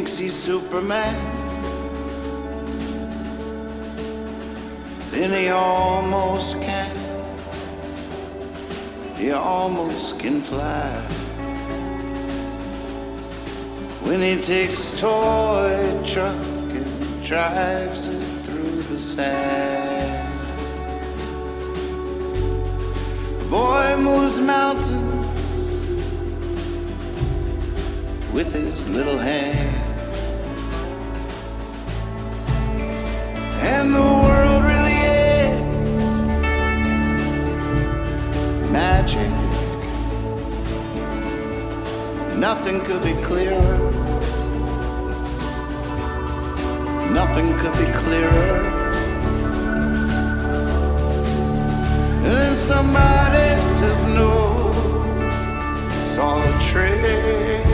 thinks he's Superman. Then he almost can. He almost can fly. When he takes his toy truck and drives it through the sand. The boy moves mountains with his little hand. And the world really is magic. Nothing could be clearer. Nothing could be clearer. And then somebody says no, it's all a trick.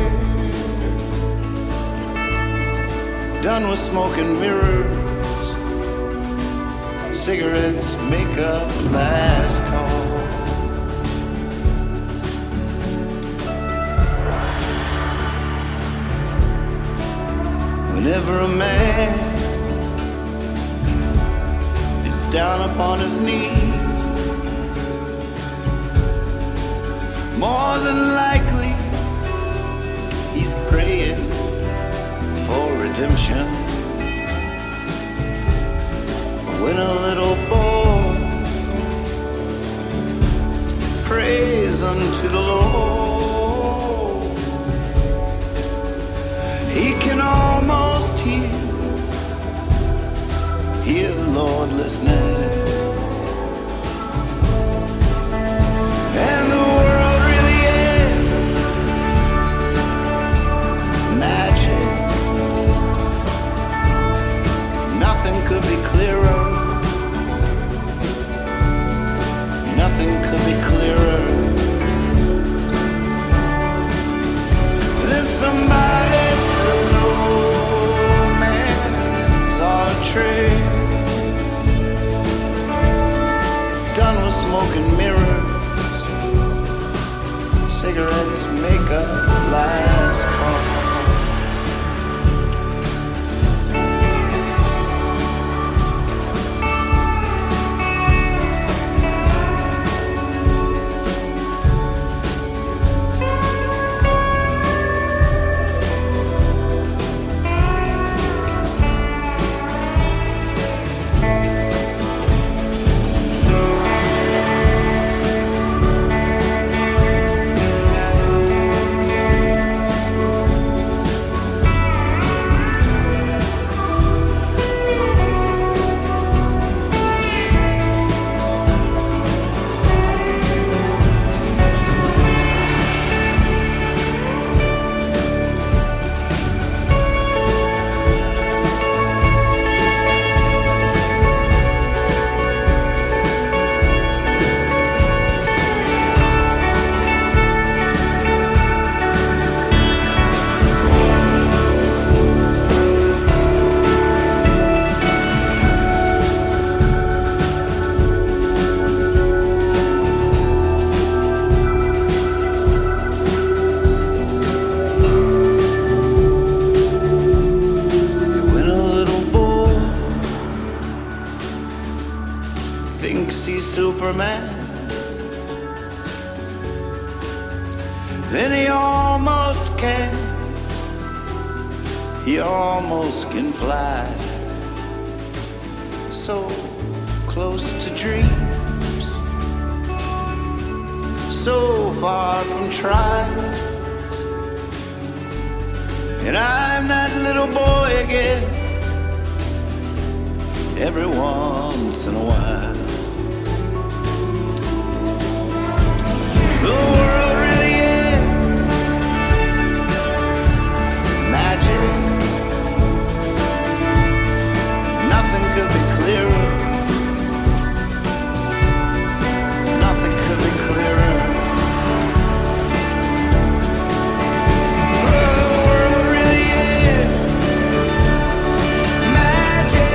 Done with smoke and mirrors, cigarettes make up last call. Whenever a man is down upon his knees, more than likely he's praying for redemption. But when a little boy prays unto the Lord, he can almost hear the Lord listening. And the world really is magic. Nothing could be clearer. Nothing could be clearer. Then somebody says no, man, it's all a trick. Done with smoke and mirrors, cigarettes make up last call. Superman, then he almost can fly. So close to dreams, so far from trials. And I'm that little boy again, every once in a while. The world really is magic. Nothing could be clearer. Nothing could be clearer. The world really is magic.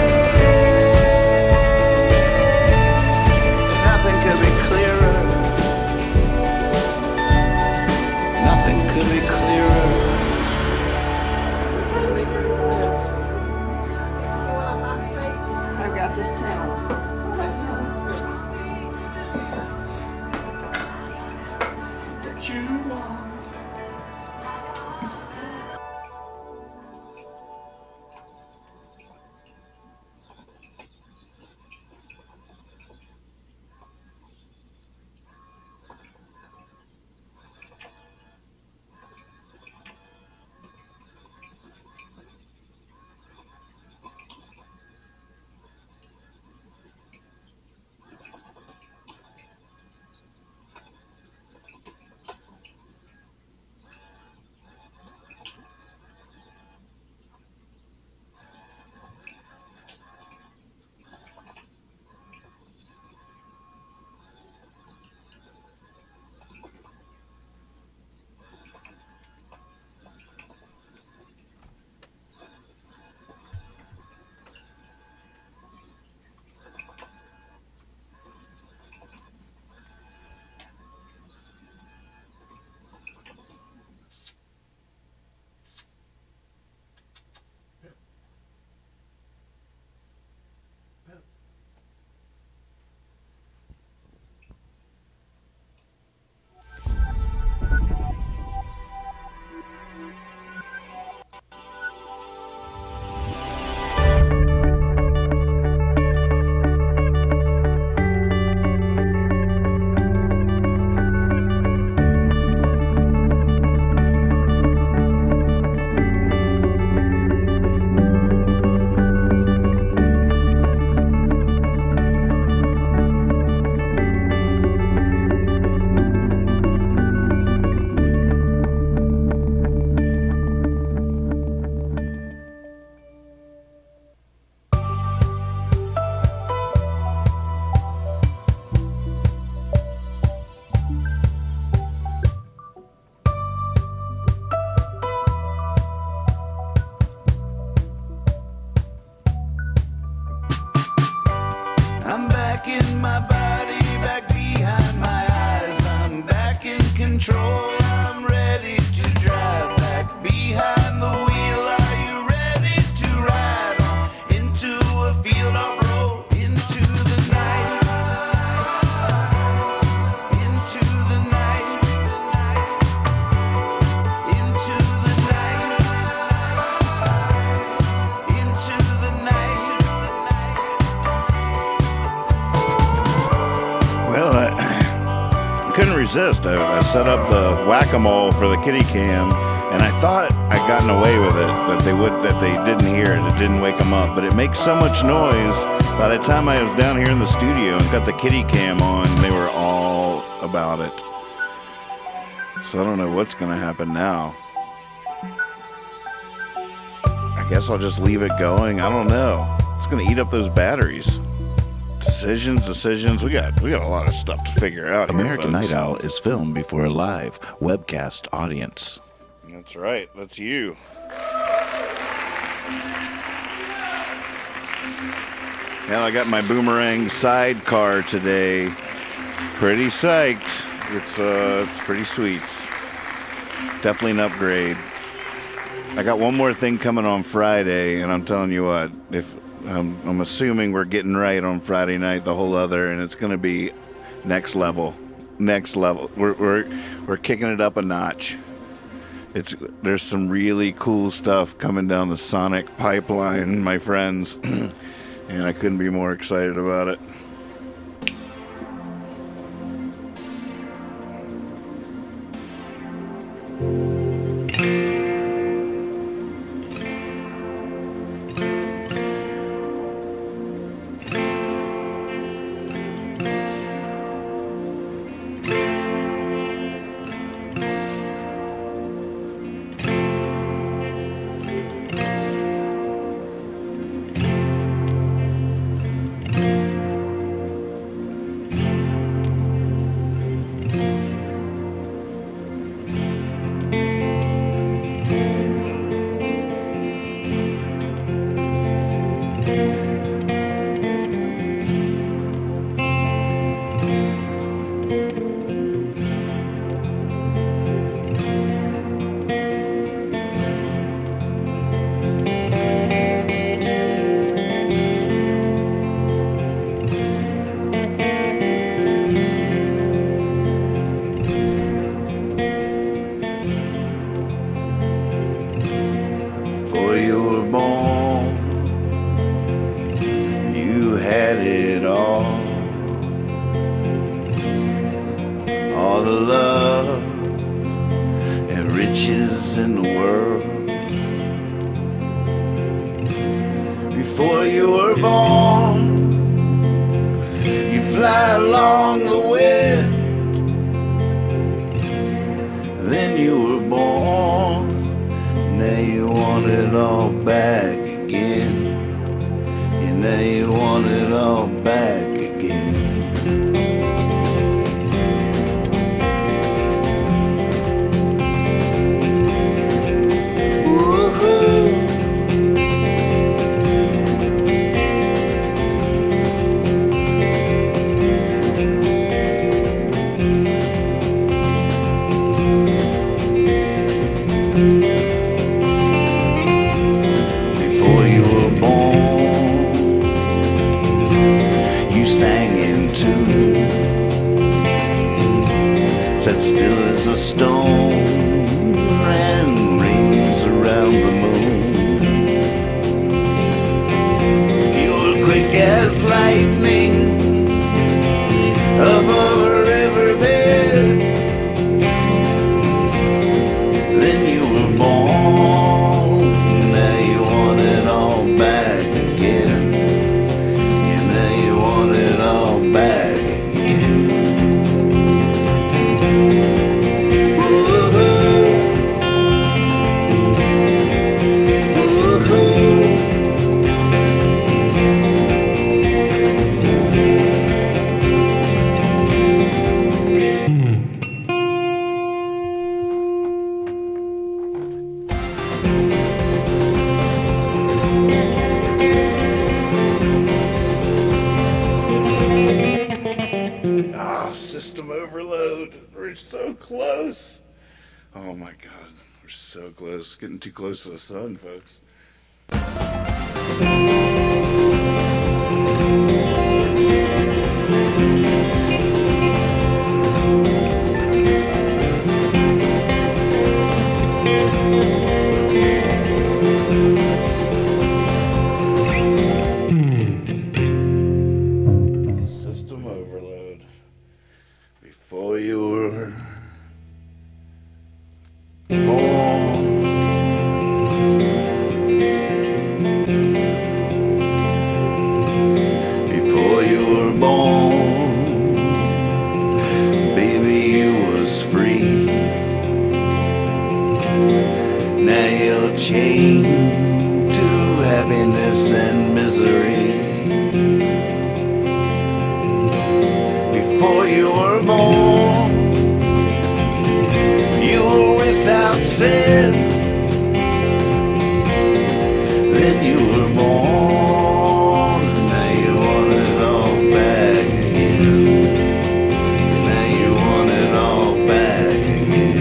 my body back behind my eyes. I'm back in control. I'm ready to drive back behind the wheel. Are you ready to ride on into a field off road, into the night, into the night, into the night, into the night. Well, I couldn't resist. I set up the whack-a-mole for the kitty cam, and I thought I'd gotten away with it, that they didn't hear it. It didn't wake them up, but it makes so much noise. By the time I was down here in the studio and got the kitty cam on, they were all about it. So I don't know what's going to happen now. I guess I'll just leave it going. I don't know. It's going to eat up those batteries. Decisions. We got a lot of stuff to figure out. American Night Owl is filmed before a live webcast audience. That's right. That's you. Well, I got my boomerang sidecar today. Pretty psyched. It's pretty sweet. Definitely an upgrade. I got one more thing coming on Friday, and I'm telling you what, if I'm assuming we're getting right on Friday night, the whole other, and it's going to be next level. We're kicking it up a notch. There's some really cool stuff coming down the sonic pipeline, my friends, and I couldn't be more excited about it. Before you were born, you had it all the love and riches in the world. Before you were born, you fly along the wind. Then you were born. Now you want it all back again. And now you want it all back again. Before you were born, close. Oh my God, we're so close. Getting too close to the sun, folks. System overload. Before you were born, before you were born, baby, you was free. Now you're chained to happiness and misery. Before you were born, you were without sin. Then you were born, now you want it all back again. Now you want it all back again.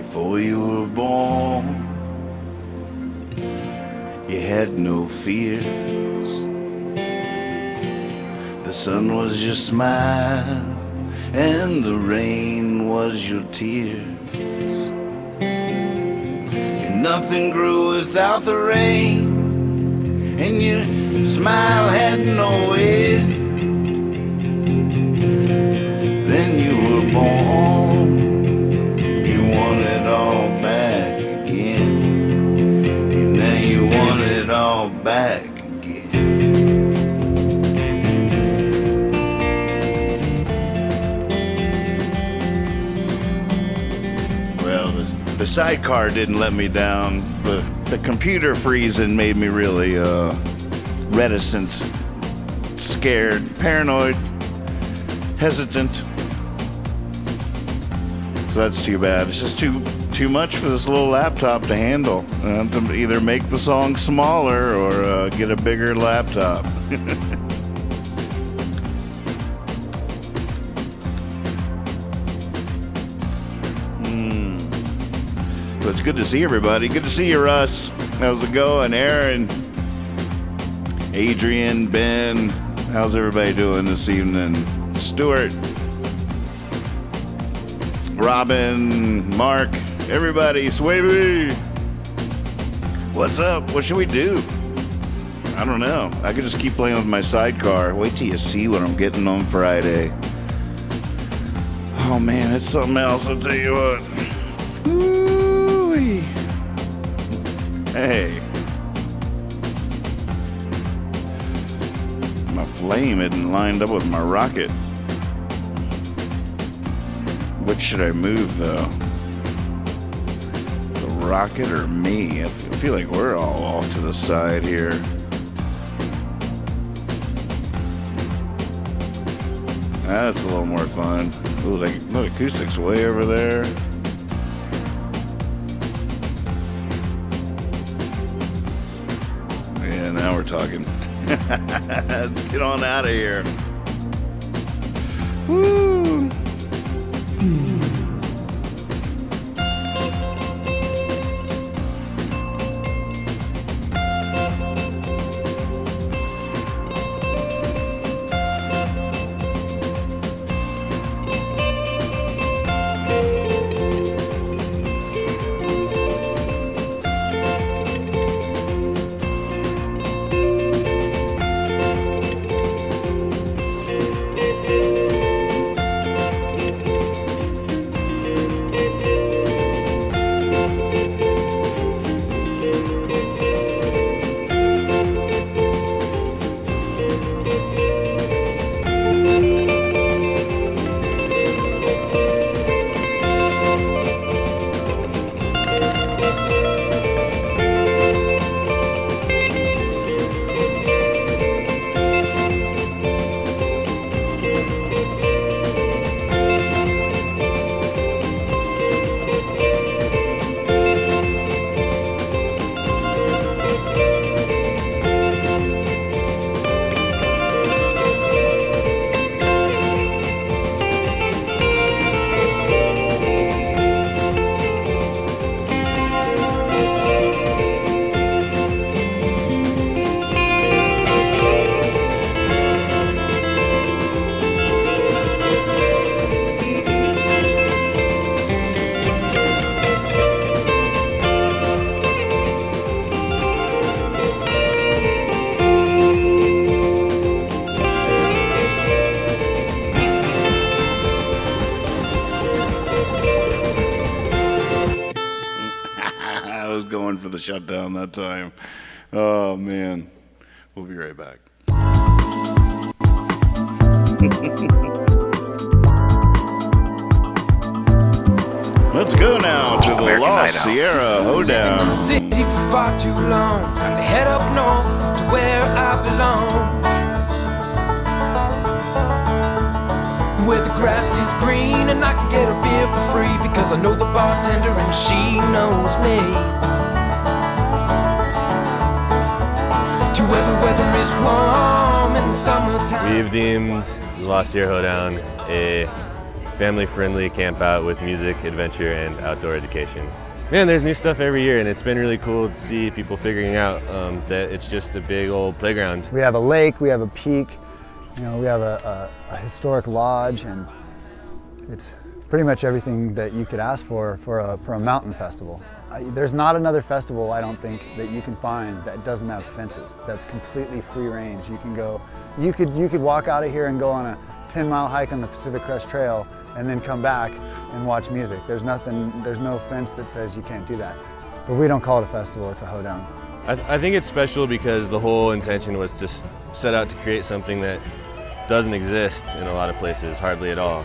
before you were born. You had no fears. The sun was your smile, and the rain was your tears. And nothing grew without the rain, and your smile had no end. Then you were born. You want it all back again. And now you want it all back again. Well, the sidecar didn't let me down. The computer freezing made me really reticent, scared, paranoid, hesitant. So that's too bad. It's just too much for this little laptop to handle. I have to either make the song smaller or get a bigger laptop. But it's good to see everybody. Good to see you, Russ. How's it going? Aaron, Adrian, Ben. How's everybody doing this evening? Stuart, Robin, Mark, everybody, Swavey. What's up? What should we do? I don't know. I could just keep playing with my sidecar. Wait till you see what I'm getting on Friday. Oh man, it's something else, I'll tell you what. Ooh-wee. Hey. My flame isn't lined up with my rocket. Which should I move, though? The rocket or me? I feel like we're all off to the side here. That's a little more fun. Ooh, the acoustic's way over there. Yeah, now we're talking. Let's get on out of here. Woo! For the shutdown that time. Oh man, we'll be right back. Let's go now to the American Lost Hideout. Sierra Hoedown. In the city for far too long. Time to head up north to where I belong. Where the grass is green and I can get a beer for free because I know the bartender and she knows me. To where the weather is warm in the summertime. We've deemed the Lost Sierra Hoedown a family-friendly camp out with music, adventure, and outdoor education. Man, there's new stuff every year, and it's been really cool to see people figuring out that it's just a big old playground. We have a lake, we have a peak, you know, we have a historic lodge, and it's pretty much everything that you could ask for a mountain festival. There's not another festival, I don't think, that you can find that doesn't have fences. That's completely free range. You can go, you could walk out of here and go on a 10-mile hike on the Pacific Crest Trail and then come back and watch music. There's no fence that says you can't do that. But we don't call it a festival, it's a hoedown. I think it's special because the whole intention was to set out to create something that doesn't exist in a lot of places, hardly at all.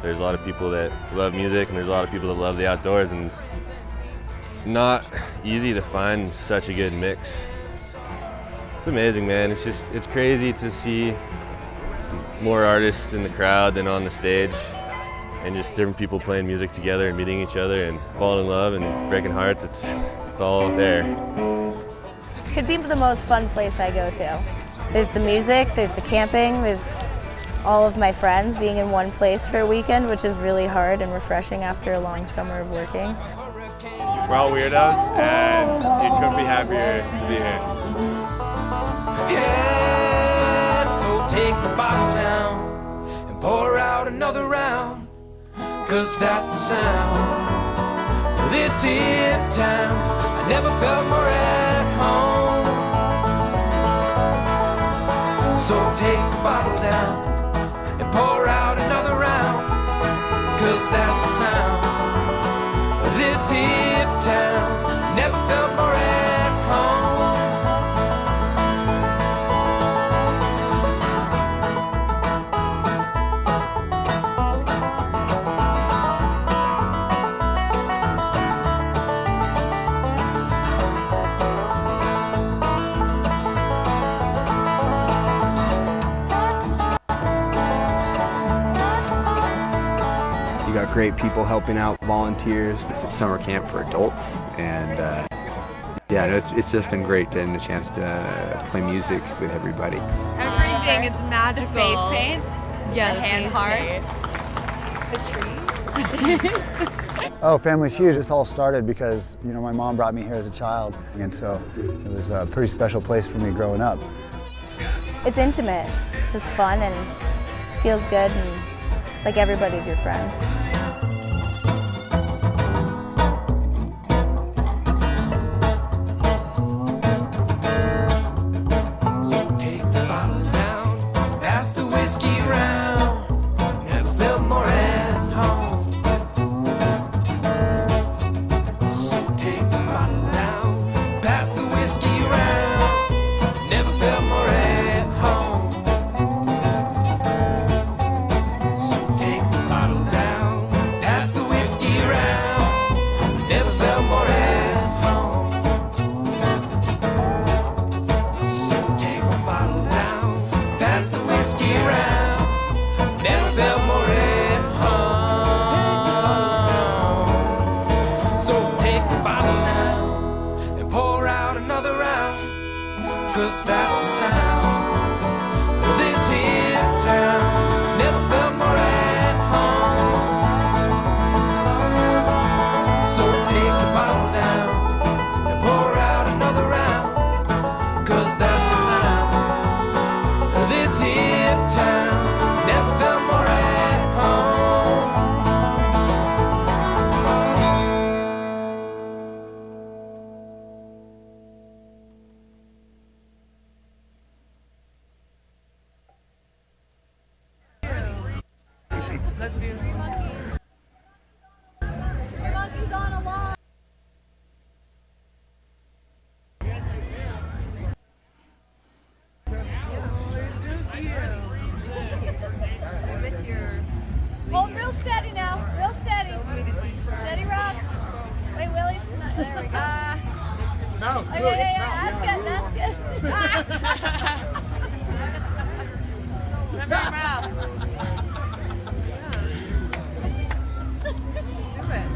There's a lot of people that love music, and there's a lot of people that love the outdoors, and it's not easy to find such a good mix. It's amazing, man. It's crazy to see more artists in the crowd than on the stage, and just different people playing music together and meeting each other and falling in love and breaking hearts. It's all there. Could be the most fun place I go to. There's the music, there's the camping, there's all of my friends being in one place for a weekend, which is really hard and refreshing after a long summer of working. We're all weirdos, and you couldn't be happier to be here. Yeah, so take the bottle down and pour out another round, 'cause that's the sound of this here town. I never felt more at home. So take the bottle down and pour out another round, 'cause that's the sound of this here town. Never felt more at home. You got great people helping out, volunteers. It's a summer camp for adults, and yeah, it's just been great getting a chance to play music with everybody. Everything is magical. The face paint, Yeah, the hand hearts, the trees. Oh, family's huge. This all started because, you know, my mom brought me here as a child, and so it was a pretty special place for me growing up. It's intimate, it's just fun and feels good, and like everybody's your friend. So take the bottle down, pass the whiskey round. Never felt more at home. So take the bottle down, pass the whiskey round. Never felt more at home. So take the bottle down, pass the whiskey round. Never felt more at home. So take the bottle down, pass the whiskey round. Never felt more at home. So take the bottle down and pour out another round, 'cause that's the sound of this here town. Never felt more at home. So take the bottle down and pour out another round, 'cause that's the sound of this here town. Never felt more at home. Hold real steady now, real steady. Steady rock. Wait, Willie's not, there we go. No, Okay, yeah, that's good, that's good. Remember your mouth. Do it.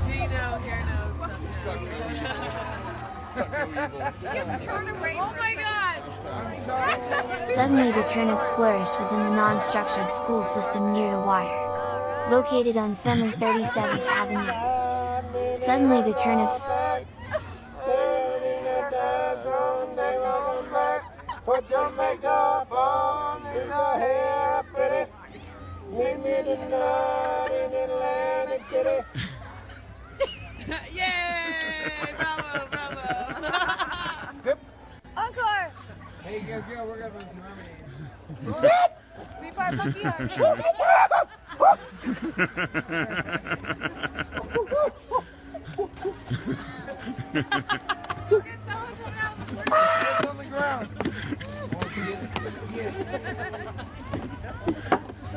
See, no, hear, no, something. Just turn away. Oh my God. Suddenly the turnips flourished within the non-structured school system near the water. Located on friendly 37th Avenue. Suddenly the turnips... Put your makeup on, is your hair pretty? Meet me tonight in Atlantic City. Yay! Bravo, bravo. Encore! Hey, girl, we're gonna run some lemonade. We part monkey on. It's on the ground.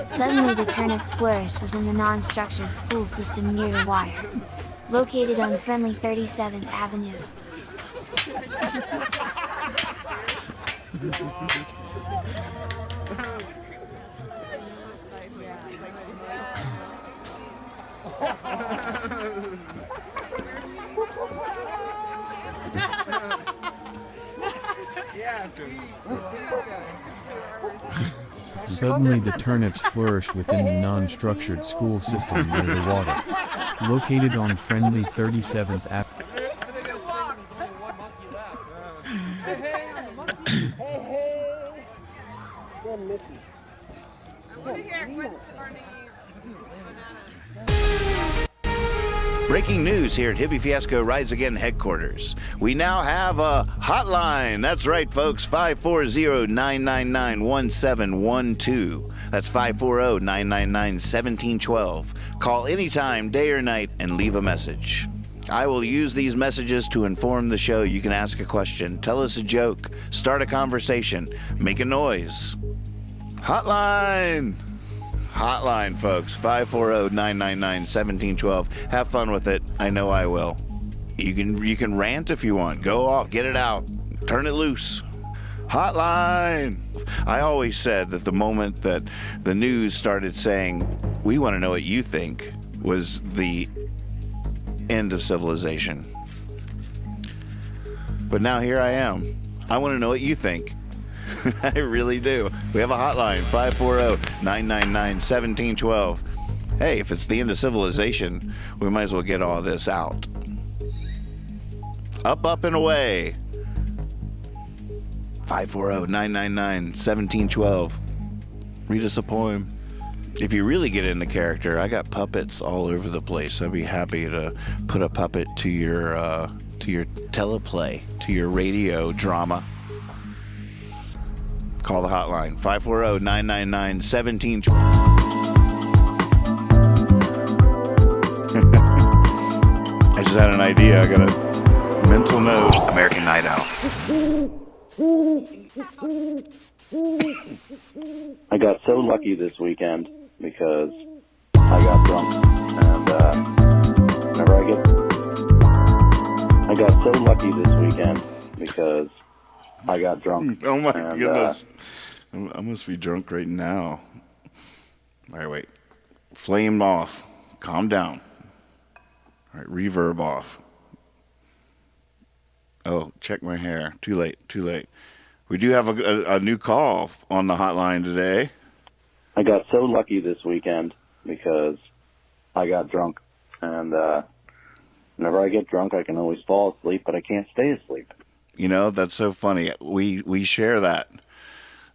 Suddenly the turnips flourished within the non-structured school system near the water. Located on friendly 37th Avenue. Suddenly the turnips flourished within the non-structured school system near the water. Located on friendly 37th Avenue. Breaking news here at Hippie Fiasco Rides Again headquarters. We now have a hotline. That's right, folks. 540-999-1712. That's 540-999-1712. Call anytime, day or night, and leave a message. I will use these messages to inform the show. You can ask a question, tell us a joke, start a conversation, make a noise. Hotline! Hotline, folks. 540-999-1712. Have fun with it. I know I will. You can rant if you want. Go off. Get it out. Turn it loose. Hotline! I always said that the moment that the news started saying, we want to know what you think, was the end of civilization. But now here I am. I want to know what you think. I really do. We have a hotline, 540-999-1712. Hey, if it's the end of civilization, we might as well get all this out. Up, and away. 540-999-1712. Read us a poem. If you really get into character, I got puppets all over the place. I'd be happy to put a puppet to your teleplay, to your radio drama. Call the hotline, 540-999-1712. I just had an idea. I got a mental note. American Night Out. I got so lucky this weekend because I got drunk, and I got so lucky this weekend because I got drunk. Oh my goodness. I must be drunk right now. All right, wait. Flame off. Calm down. All right, reverb off. Oh, check my hair. Too late. We do have a new call on the hotline today. I got so lucky this weekend because I got drunk. And whenever I get drunk, I can always fall asleep, but I can't stay asleep. You know, that's so funny. We share that.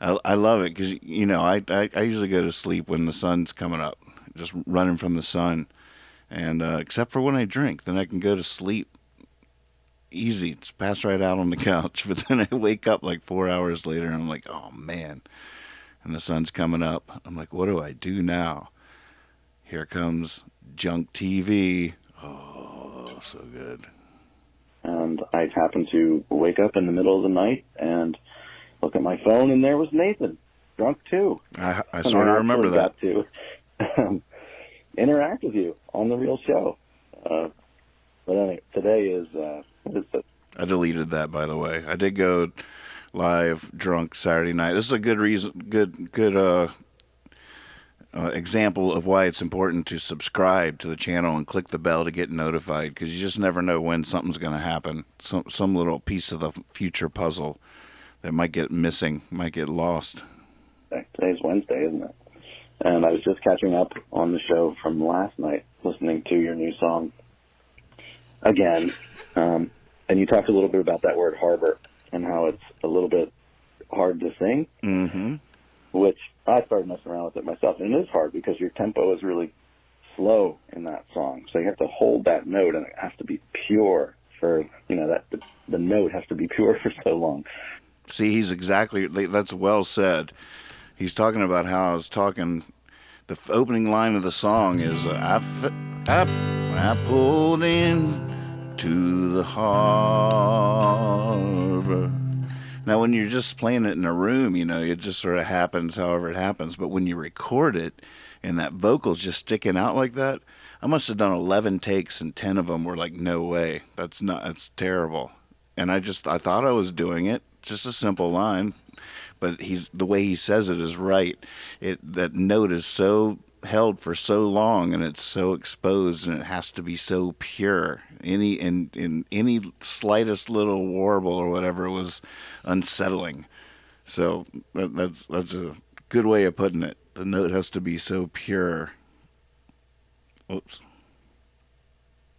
I love it because, you know, I usually go to sleep when the sun's coming up, just running from the sun. And except for when I drink, then I can go to sleep easy. Just pass right out on the couch. But then I wake up like 4 hours later and I'm like, oh, man. And the sun's coming up. I'm like, what do I do now? Here comes junk TV. Oh, so good. And I happened to wake up in the middle of the night and look at my phone, and there was Nathan, drunk too. I sort of remember that. Got to interact with you on the real show. But anyway, today is I deleted that, by the way. I did go live drunk Saturday night. This is a good reason, good example of why it's important to subscribe to the channel and click the bell to get notified, because you just never know when something's going to happen. Some little piece of the future puzzle that might get missing, might get lost. Today's Wednesday, isn't it? And I was just catching up on the show from last night, listening to your new song again. And you talked a little bit about that word harbor and how it's a little bit hard to sing, which I started messing around with it myself. And it is hard because your tempo is really slow in that song. So you have to hold that note, and it has to be pure for, that the note has to be pure for so long. See, that's well said. He's talking about how I was talking. The opening line of the song is, I pulled in to the harbor. Now, when you're just playing it in a room, it just sort of happens however it happens. But when you record it and that vocal's just sticking out like that, I must have done 11 takes and 10 of them were like, no way. That's terrible. And I thought I was doing it. Just a simple line. But the way he says it is right. That note is so held for so long, and it's so exposed, and it has to be so pure. Any slightest little warble or whatever was unsettling. So that's a good way of putting it. The note has to be so pure. Oops.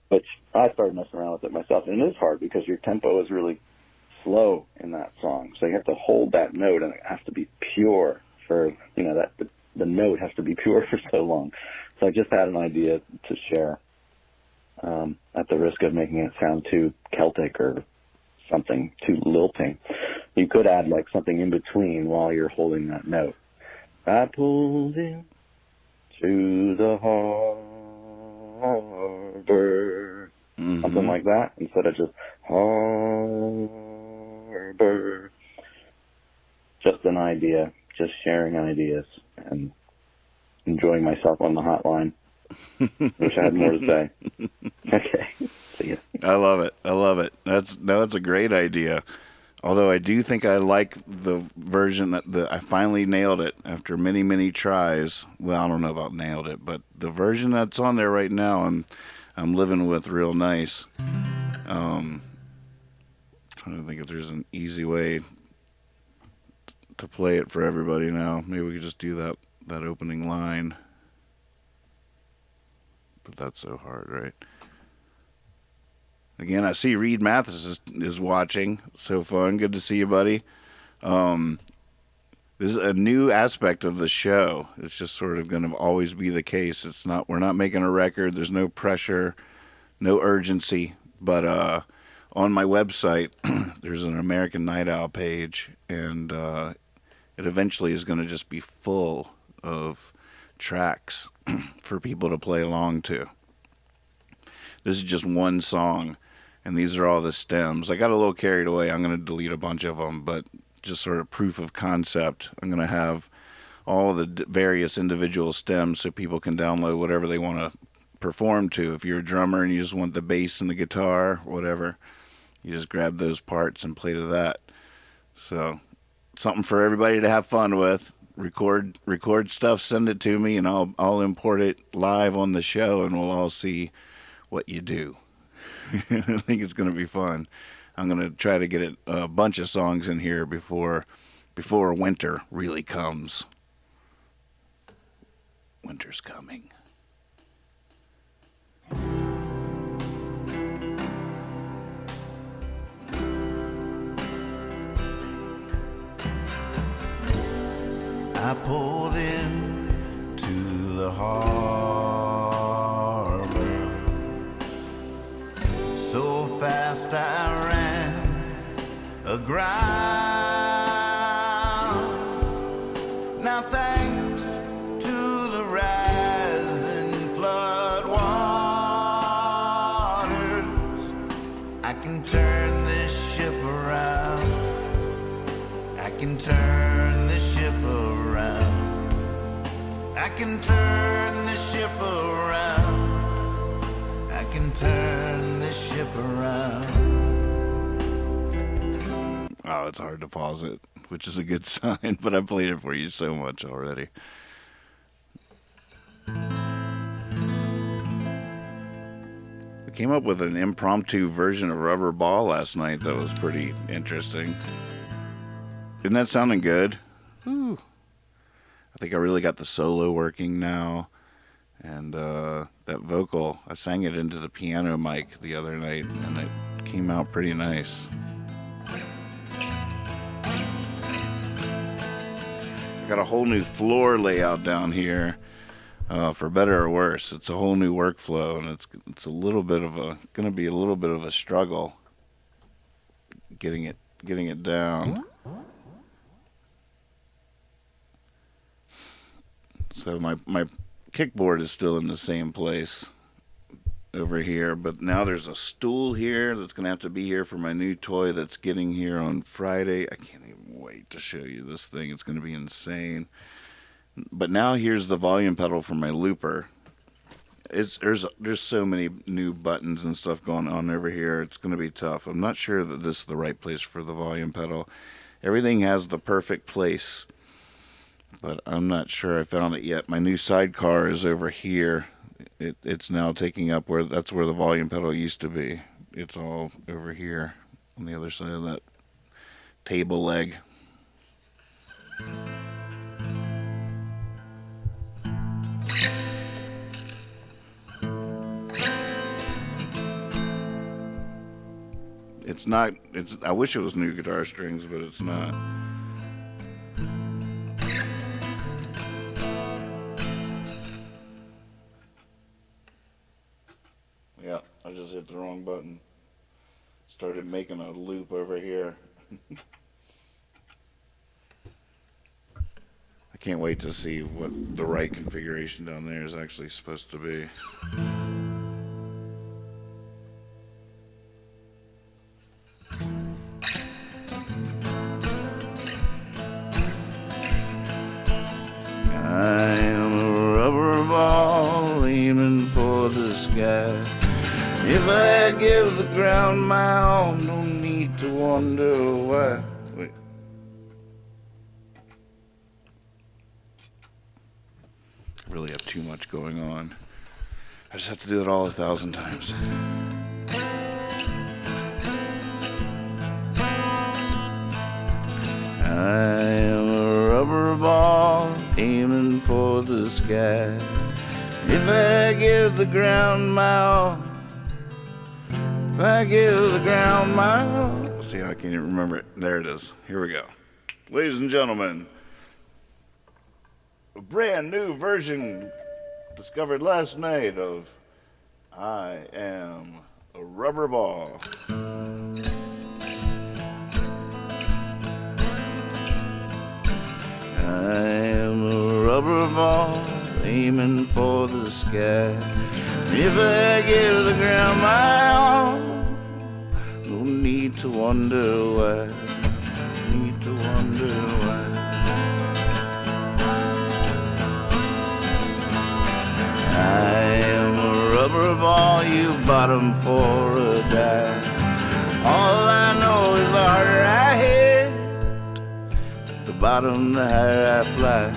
Which I started messing around with it myself, and it is hard because your tempo is really slow in that song. So you have to hold that note, and it has to be pure for, the note has to be pure for so long. So I just had an idea to share, at the risk of making it sound too Celtic or something too lilting. You could add like something in between while you're holding that note. I pulled in to the harbor. Something like that, instead of just harbor. Just an idea, just sharing ideas and enjoying myself on the hotline. Wish I had more to say. Okay. See ya. I love it. That's a great idea. Although I do think I like the version that I finally nailed it after many, many tries. Well, I don't know about nailed it, but the version that's on there right now, I'm living with real nice. Trying to think if there's an easy way to play it for everybody now. Maybe we could just do that opening line. But that's so hard, right? Again, I see Reed Mathis is watching. So fun. Good to see you, buddy. This is a new aspect of the show. It's just sort of going to always be the case. We're not making a record. There's no pressure, no urgency. But on my website, there's an American Night Owl page, and it eventually is going to just be full of tracks for people to play along to. This is just one song, and these are all the stems. I got a little carried away. I'm going to delete a bunch of them, but just sort of proof of concept. I'm going to have all the various individual stems so people can download whatever they want to perform to. If you're a drummer and you just want the bass and the guitar, whatever, you just grab those parts and play to that. So something for everybody to have fun with. Record stuff, send it to me, and I'll import it live on the show, and we'll all see what you do. I think it's going to be fun. I'm going to try to get a bunch of songs in here before winter really comes. Winter's coming. I pulled in to the harbor. So fast I ran aground. Now thanks to the rising flood waters, I can turn this ship around. I can turn this ship around. I can turn this ship around. I can turn this ship around. Oh, it's hard to pause it, which is a good sign, but I played it for you so much already. We came up with an impromptu version of Rubber Ball last night that was pretty interesting. Isn't that sounding good? Ooh. I think I really got the solo working now. And that vocal, I sang it into the piano mic the other night, and it came out pretty nice. I got a whole new floor layout down here, for better or worse. It's a whole new workflow, and it's a little bit of a gonna be a little bit of a struggle getting it down. So my kickboard is still in the same place over here, but now there's a stool here that's gonna have to be here for my new toy that's getting here on Friday. I can't even wait to show you this thing. It's gonna be insane. But now here's the volume pedal for my looper. There's so many new buttons and stuff going on over here. It's gonna be tough. I'm not sure that this is the right place for the volume pedal. Everything has the perfect place, but I'm not sure I found it yet. My new Sidecar is over here. It's now taking up that's where the volume pedal used to be. It's all over here on the other side of that table leg. It's not, I wish it was new guitar strings, but it's not. Yeah, I just hit the wrong button. Started making a loop over here. I can't wait to see what the right configuration down there is actually supposed to be. I am a rubber ball aiming for the sky. If I give the ground my all, no need to wonder why. Wait. I really have too much going on. I just have to do it all 1,000 times. I am a rubber ball aiming for the sky. If I give the ground my all, if I give the ground my all. See, I can't even remember it. There it is. Here we go. Ladies and gentlemen, a brand new version discovered last night of I Am a Rubber Ball. I am a rubber ball aiming for the sky. If I give the ground my all, no need to wonder why. Need to wonder why. I am a rubber ball, you bottom for a dive. All I know is the harder I hit, the bottom the higher I fly.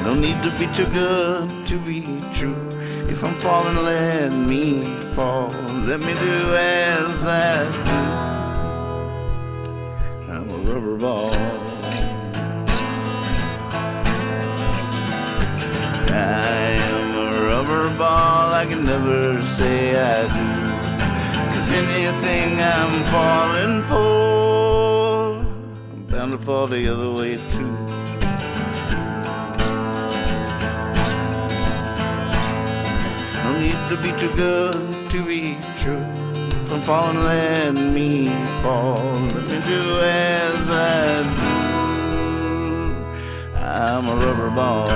No need to be too good to be true. If I'm falling, let me fall. Let me do as I do. I'm a rubber ball. I am a rubber ball, I can never say I do. 'Cause anything I'm falling for, I'm bound to fall the other way too. No need to be too good to be true. If I'm falling, let me fall. Let me do as I do. I'm a rubber ball.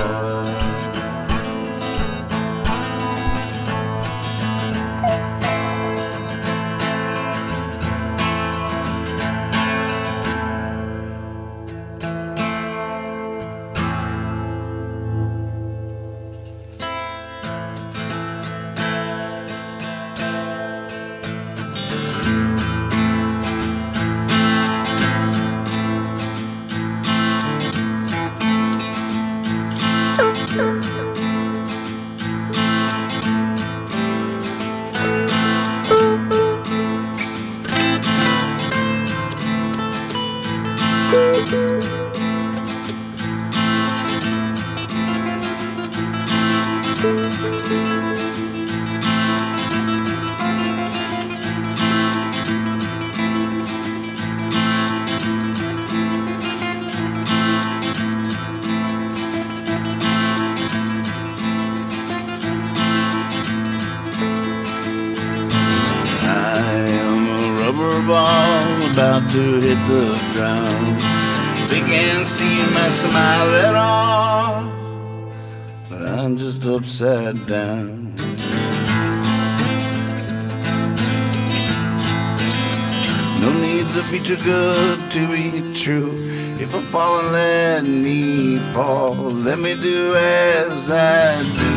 about to hit the ground. They can't see my smile at all, but I'm just upside down. No need to be too good to be true. If I'm falling, let me fall. Let me do as I do.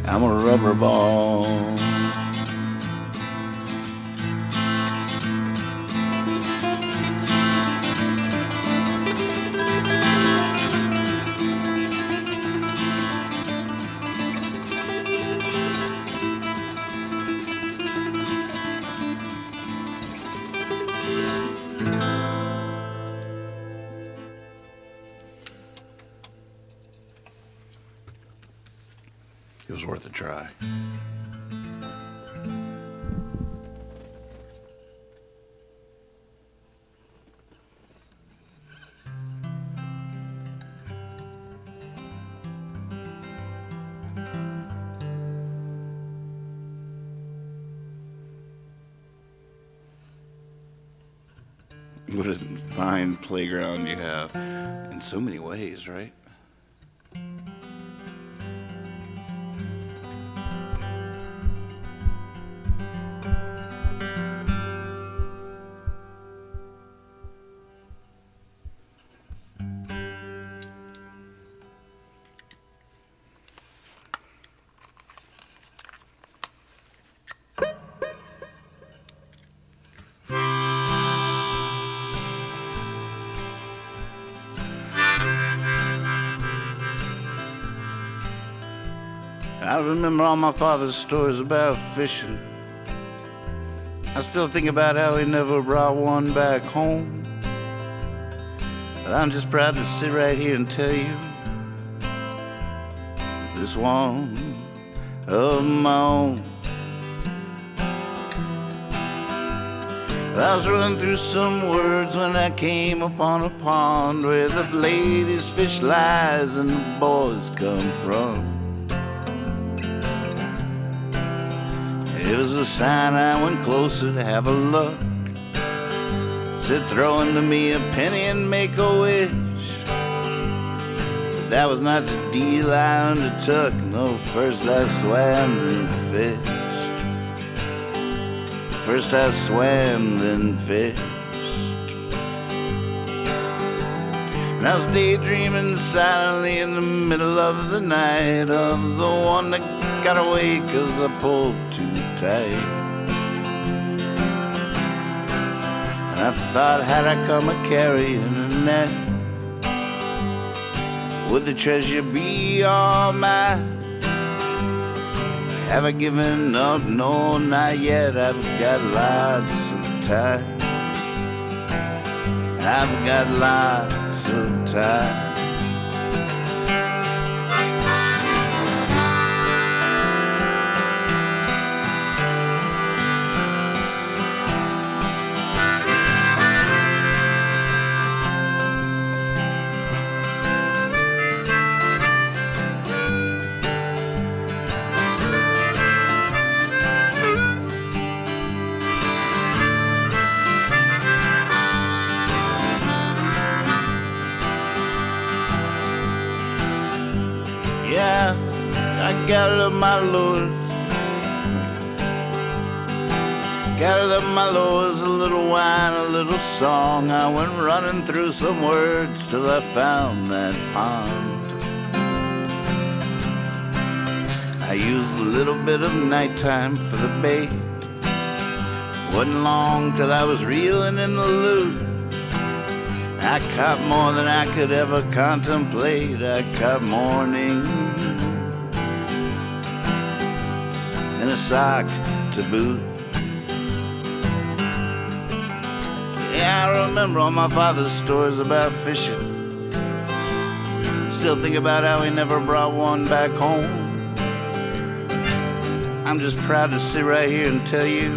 I'm a rubber ball. It was worth a try. What a fine playground you have in so many ways, right? I remember all my father's stories about fishing. I still think about how he never brought one back home. But I'm just proud to sit right here and tell you this one of my own. I was running through some words when I came upon a pond where the ladies fish lies and the boys come from. It was a sign I went closer to have a look. Said throw into me a penny and make a wish. But that was not the deal I undertook. No, first I swam then fished. First I swam then fished. And I was daydreaming silently in the middle of the night of the one that got away 'cause I pulled too tight. And I thought, had I come a carrying a net, would the treasure be all mine? Have I given up? No, not yet. I've got lots of time. I've got lots of time. Yeah, I gotta love my Lord. Gotta love my Lord's a little wine, a little song. I went running through some words till I found that pond. I used a little bit of nighttime for the bait. Wasn't long till I was reeling in the loot. I caught more than I could ever contemplate. I caught morning and a sock to boot. Yeah, I remember all my father's stories about fishing. Still think about how he never brought one back home. I'm just proud to sit right here and tell you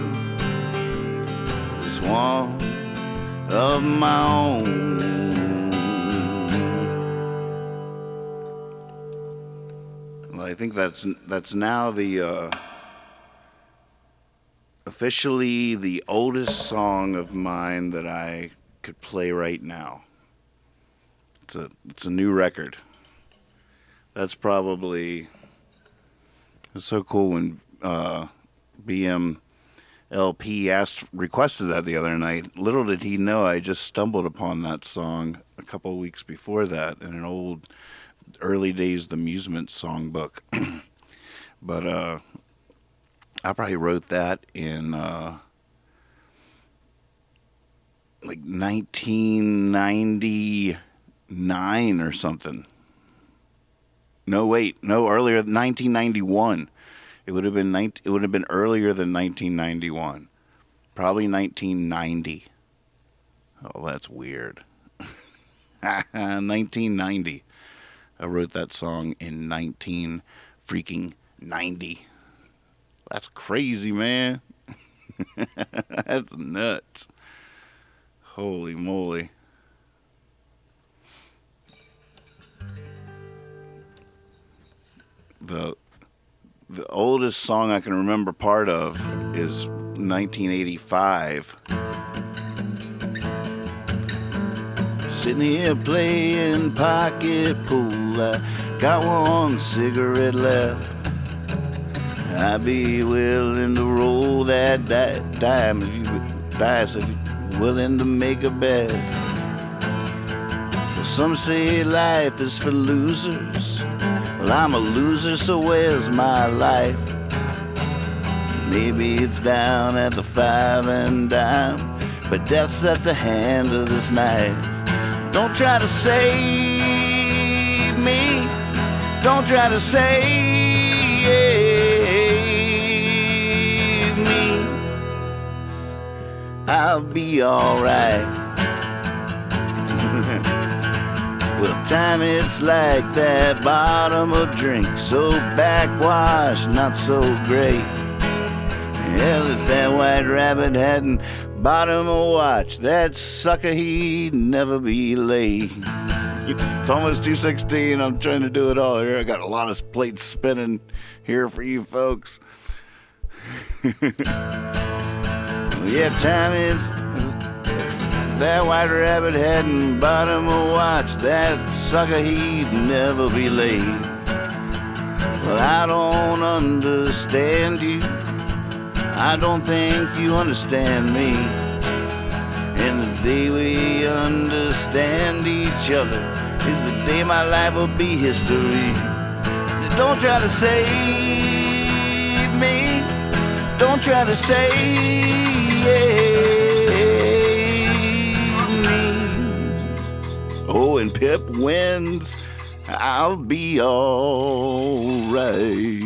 this one of my own. Well, I think that's now the officially the oldest song of mine that I could play right now. It's a new record. That's probably, it's so cool when BMLP requested that the other night. Little did he know I just stumbled upon that song a couple of weeks before that in an old early days The Amusement songbook. But I probably wrote that in like 1999 or something. No, wait, no, earlier, 1991. It would have been earlier than 1991. Probably 1990. Oh, that's weird. 1990. I wrote that song in 1990. That's crazy, man. That's nuts. Holy moly. The oldest song I can remember part of is 1985. Sitting here playing pocket pool, I got one cigarette left. I'd be willing to roll that dice if you're willing to make a bet. Well, some say life is for losers. Well, I'm a loser, so where's my life? Maybe it's down at the 5 and dime, but death's at the hand of this knife. Don't try to save me. Don't try to save me. I'll be alright. Well, time it's like that bottom of drink, so backwash, not so great. Hell, if that white rabbit hadn't bottom a watch, that sucker he'd never be late. It's almost 2:16. I'm trying to do it all here. I got a lot of plates spinning here for you folks. Yeah, time is that white rabbit hadn't bottom a watch, that sucker he'd never be late. Well, I don't understand you. I don't think you understand me. And the day we understand each other is the day my life will be history. Don't try to save me. Don't try to save me. Oh, and Pip wins. I'll be all right.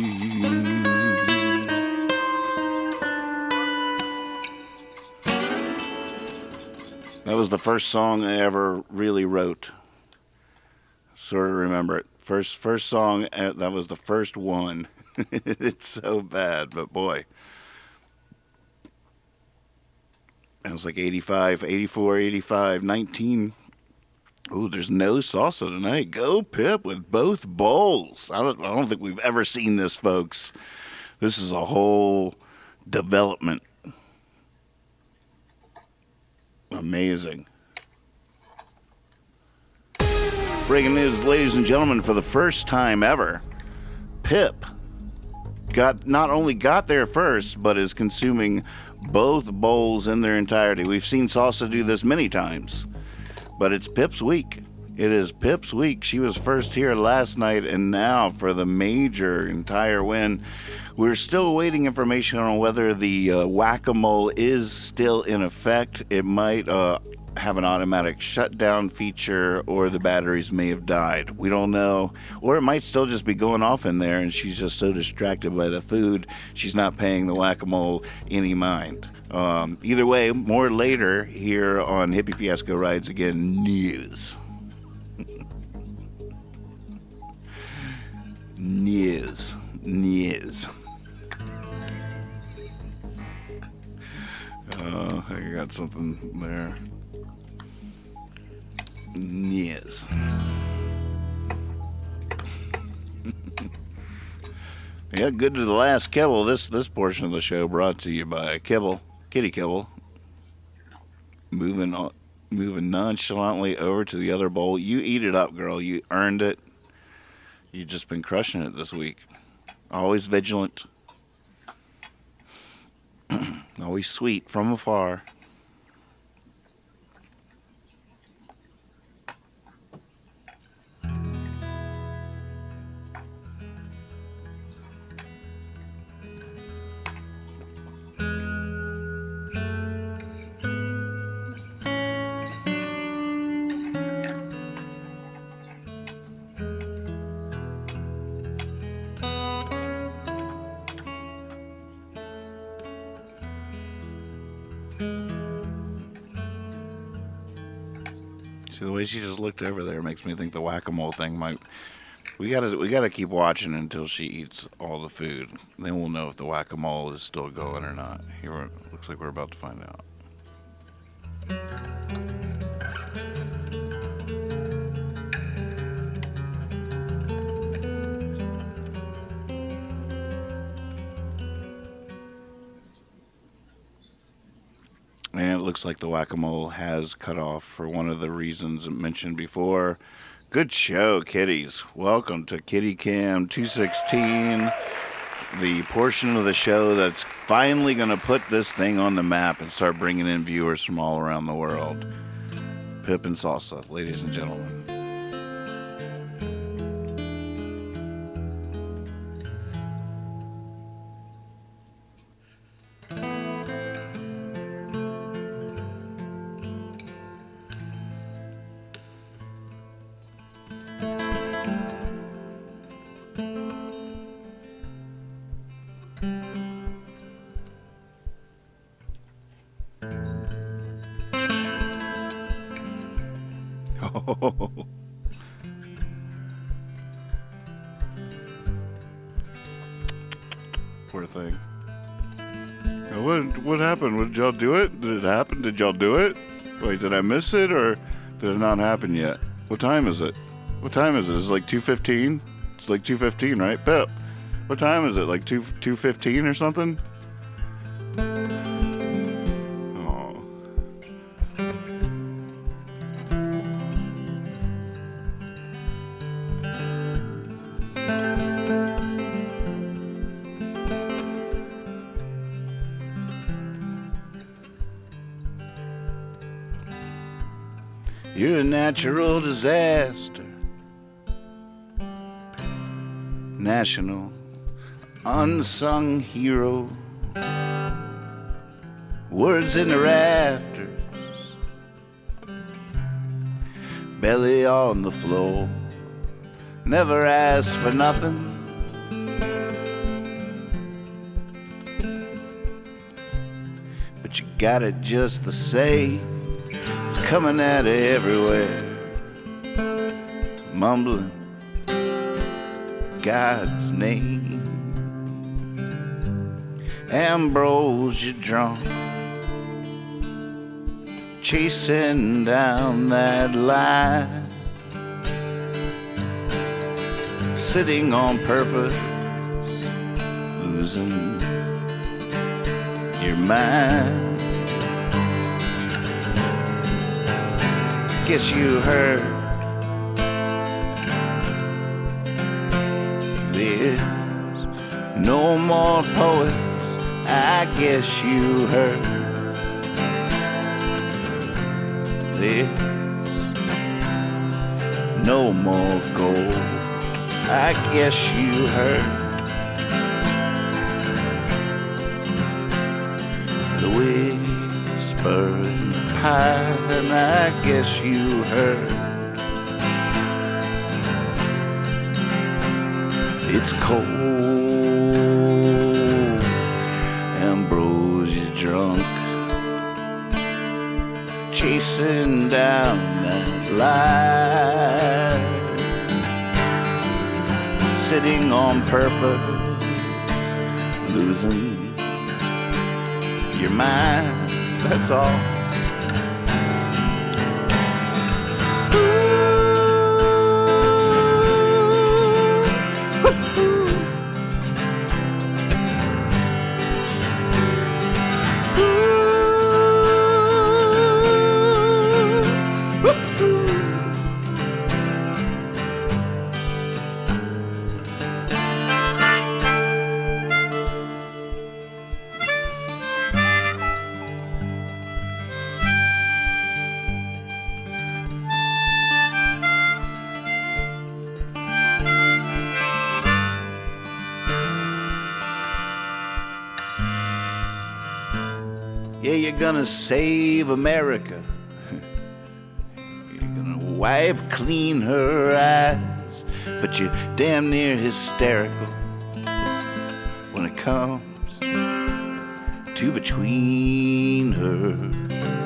That was the first song I ever really wrote. Sort of remember it. First song, that was the first one. It's so bad, but boy. It was like 85, 84, 85, 19. Ooh, there's no salsa tonight. Go Pip with both bowls. I don't think we've ever seen this, folks. This is a whole development. Amazing. Breaking news, ladies and gentlemen, for the first time ever, Pip not only got there first, but is consuming both bowls in their entirety. We've seen Salsa do this many times, but it's Pip's week. It is Pip's week. She was first here last night, and now for the major entire win. We're still awaiting information on whether the whack-a-mole is still in effect. It might have an automatic shutdown feature, or the batteries may have died. We don't know. Or it might still just be going off in there, and she's just so distracted by the food, she's not paying the whack-a-mole any mind. Either way, more later here on Hippie Fiasco Rides Again News. News. I got something there. Yes. Yeah, good to the last kibble. This portion of the show brought to you by Kibble, Kitty Kibble. Moving nonchalantly over to the other bowl. You eat it up, girl. You earned it. You've just been crushing it this week. Always vigilant. Always sweet from afar. See, the way she just looked over there makes me think the whack-a-mole thing might. We gotta keep watching until she eats all the food. Then we'll know if the whack-a-mole is still going or not. Here, looks like we're about to find out. And it looks like the whack-a-mole has cut off for one of the reasons mentioned before. Good show, kiddies. Welcome to Kitty Cam 216, the portion of the show that's finally going to put this thing on the map and start bringing in viewers from all around the world. Pip and Salsa, ladies and gentlemen. Oh. Poor thing. What happened? Did y'all do it? Did it happen? Did y'all do it? Wait, did I miss it or did it not happen yet? What time is it? What time is it? Is it like 2:15? It's like 2:15, right? Pip, what time is it? Like 2:15 or something? You're a natural disaster. National unsung hero. Words in the rafters. Belly on the floor. Never asked for nothing. But you got it just the same. It's coming at it everywhere, mumbling God's name. Ambrosia drunk, chasing down that line, sitting on purpose, losing your mind. Guess you heard there's no more poets. I guess you heard there's no more gold. I guess you heard the whispering and I guess you heard it's cold, ambrosia drunk, chasing down that line, sitting on purpose, losing your mind, that's all. Yeah, you're gonna save America. You're gonna wipe clean her eyes. But you're damn near hysterical when it comes to between her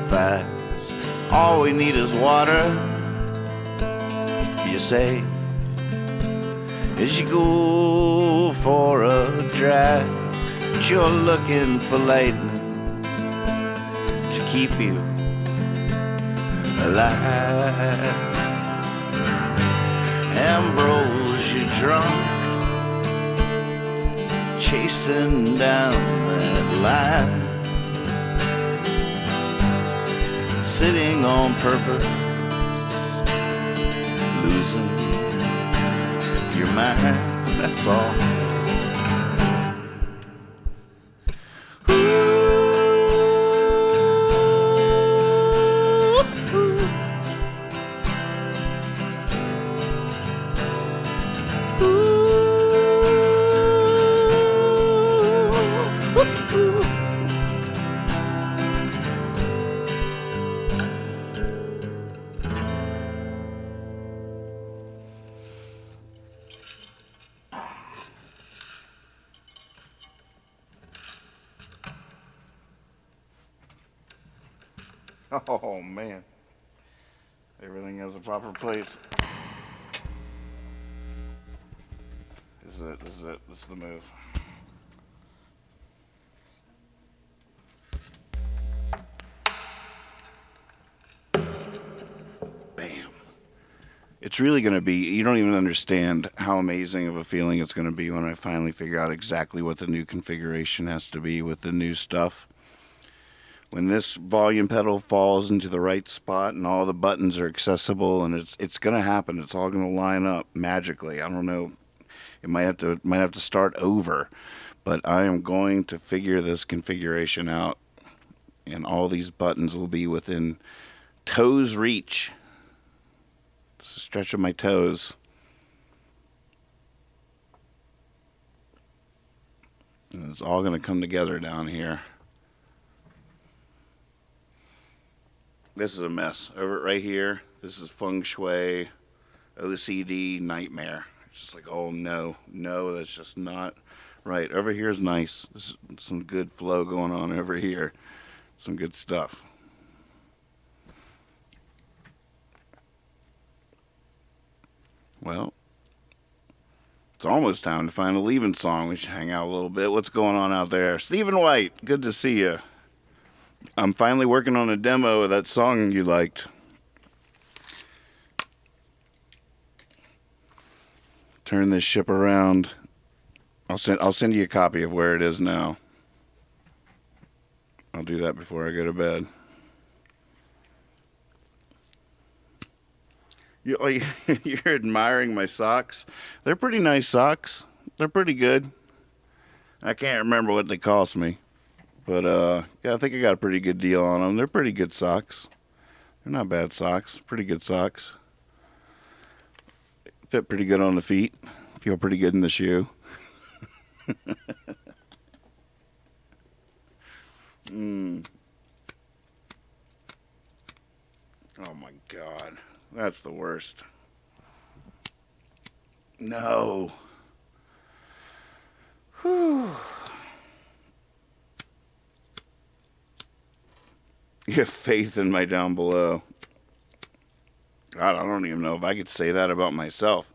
thighs. All we need is water, you say, as you go for a drive. But you're looking for lightning to keep you alive. Ambrose, you're drunk, chasing down that line, sitting on purpose, losing your mind, that's all. Oh man, everything has a proper place. This is it, this is it, this is the move. Bam. It's really going to be, you don't even understand how amazing of a feeling it's going to be when I finally figure out exactly what the new configuration has to be with the new stuff. When this volume pedal falls into the right spot and all the buttons are accessible, and it's going to happen. It's all going to line up magically. I don't know. It might have to start over, but I am going to figure this configuration out, and all these buttons will be within toes reach. It's a stretch of my toes. And it's all going to come together down here. This is a mess. Over right here, this is feng shui, OCD nightmare. It's just like, oh no, that's just not right. Over here is nice. This is some good flow going on over here. Some good stuff. Well, it's almost time to find a leaving song. We should hang out a little bit. What's going on out there? Stephen White, good to see you. I'm finally working on a demo of that song you liked. Turn this ship around. I'll send you a copy of where it is now. I'll do that before I go to bed. You're admiring my socks. They're pretty nice socks. They're pretty good. I can't remember what they cost me. But, yeah, I think I got a pretty good deal on them. They're pretty good socks. They're not bad socks. Pretty good socks. Fit pretty good on the feet. Feel pretty good in the shoe. Oh, my God. That's the worst. No. Whew. You have faith in my down below. God, I don't even know if I could say that about myself.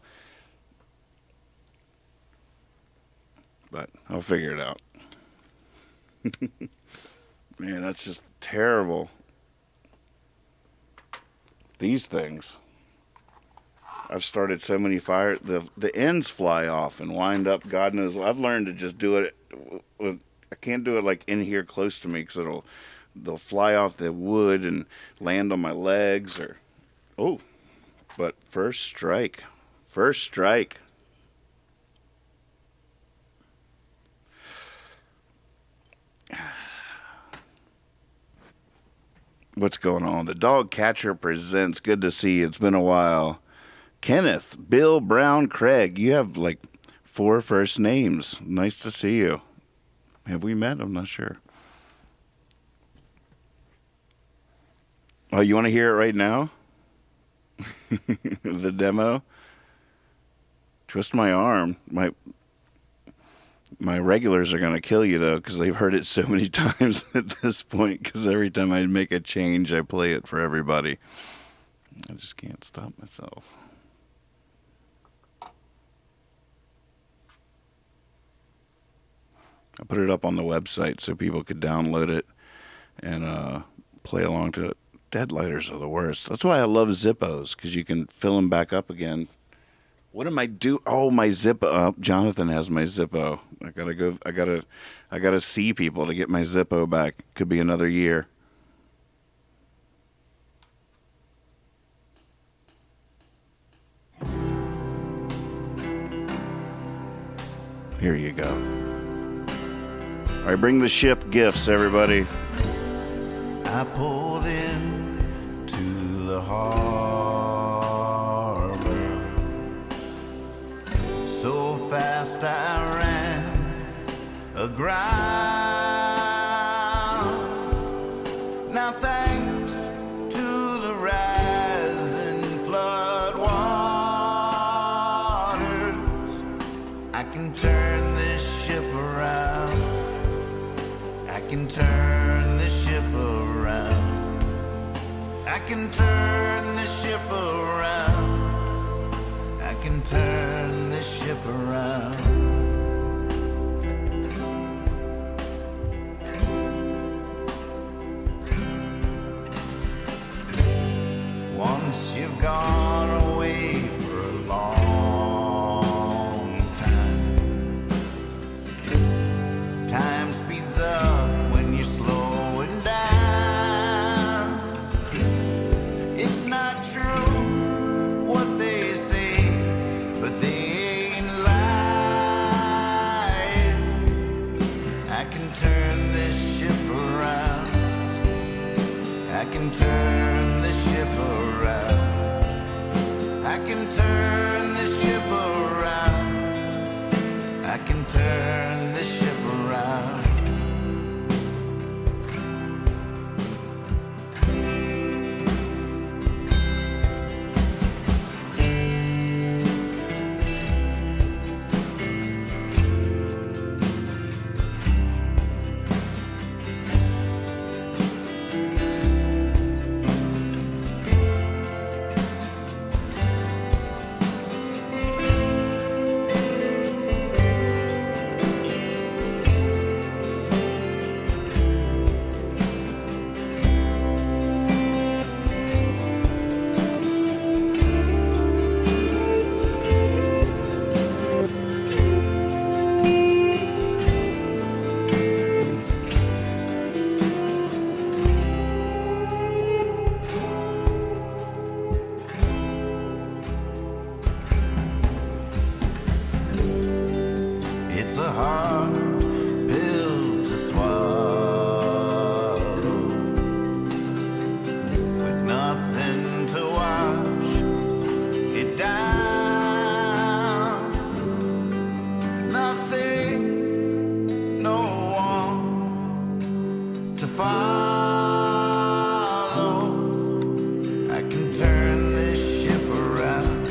But I'll figure it out. Man, that's just terrible. These things. I've started so many fires. The ends fly off and wind up. God knows. I've learned to just do it. I can't do it like in here close to me because they'll fly off the wood and land on my legs but first strike. What's going on? The Dog Catcher presents. Good to see you. It's been a while. Kenneth, Bill, Brown, Craig. You have like 4 first names. Nice to see you. Have we met? I'm not sure. Oh, you want to hear it right now? The demo? Twist my arm. My regulars are going to kill you, though, because they've heard it so many times at this point, because every time I make a change, I play it for everybody. I just can't stop myself. I put it up on the website so people could download it and play along to it. Deadlighters are the worst. That's why I love Zippos, because you can fill them back up again. What am I do? Oh, my Zippo. Jonathan has my Zippo. I gotta go. I gotta see people to get my Zippo back. Could be another year. Here you go. All right, bring the ship gifts, everybody. I pulled in to the harbor. So fast I ran aground. Now thanks to the rising flood waters, I can turn this ship around. I can turn this ship around. I can turn this ship around. I can turn this ship around. Once you've gone away for a long time, time speeds up when you're slowing down. It's not true what they say, but they ain't lying. I can turn this ship around. I can turn this ship around. I can turn this ship around. I can turn this ship around. It's a hard pill to swallow, with nothing to wash it down. Nothing, no one to follow. I can turn this ship around.